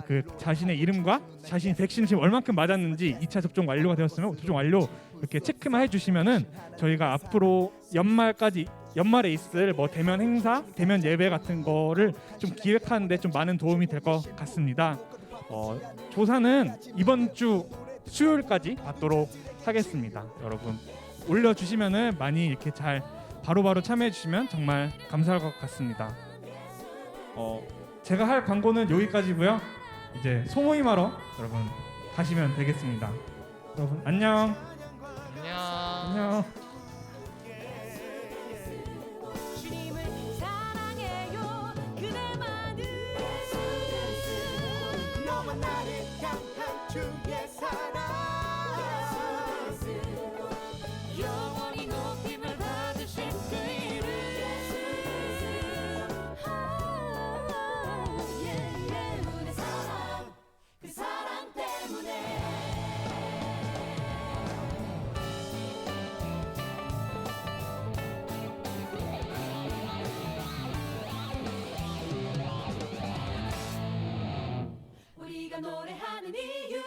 그 자신의 이름과 자신이 백신을 지금 얼만큼 맞았는지 2차 접종 완료가 되었으면 접종 완료 이렇게 체크만 해주시면은 저희가 앞으로 연말에 있을 대면 행사, 대면 예배 같은 거를 좀 기획하는데 좀 많은 도움이 될 것 같습니다. 조사는 이번 주 수요일까지 받도록 하겠습니다. 여러분 올려주시면은 많이 이렇게 잘 바로바로 참여해 주시면 정말 감사할 것 같습니다. 제가 할 광고는 여기까지고요. 이제 소모임하러 여러분 가시면 되겠습니다. 여러분 안녕. 안녕. 안녕. 주님을 사랑해요 그대만을 너와 나를 향한 주의 사랑 영원히 높임을 받으신 그 이름 우리 사랑 그 사랑 때문에 우리가 노래하는 이유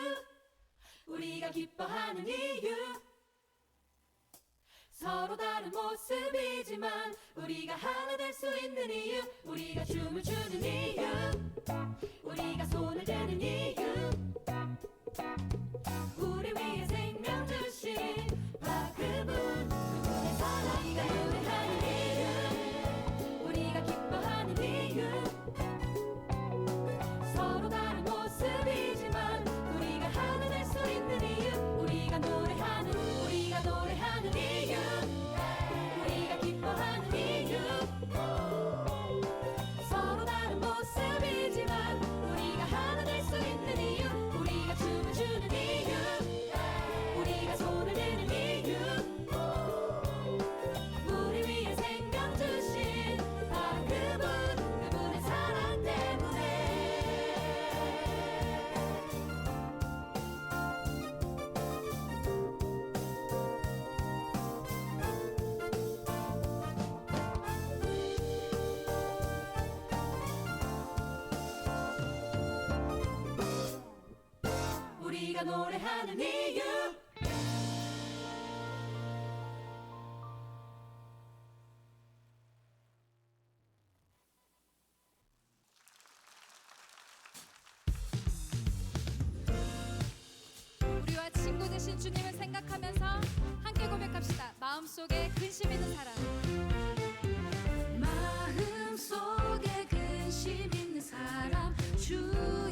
우리가 기뻐하는 이유 서로 다른 모습이지만 우리가 하나 될 수 있는 이유 우리가 춤을 추는 이유 우리가 손을 대는 이유 우리 위에 생명 주신 그분 그분의 사랑 우리가 노래하는 이유 우리가 기뻐하는 이유 서로 다른 모습이지만 우리가 하나 될 수 있는 이유 우리가 노래하는 이유 우리가 기뻐하는 이유 서로 다른 모습이지만 우리가 하나 될 수 있는 이유 우리가 춤을 추는 이유 우리가 손을 드는 이유 우리 위에 생명 주신 그분의 사랑 때문에 우리가 노래하는 이유 우리와 친구 되신 주님을 생각하면서 함께 고백합시다. 마음속에 근심 있는 사람 마음속에 근심 있는 사람 주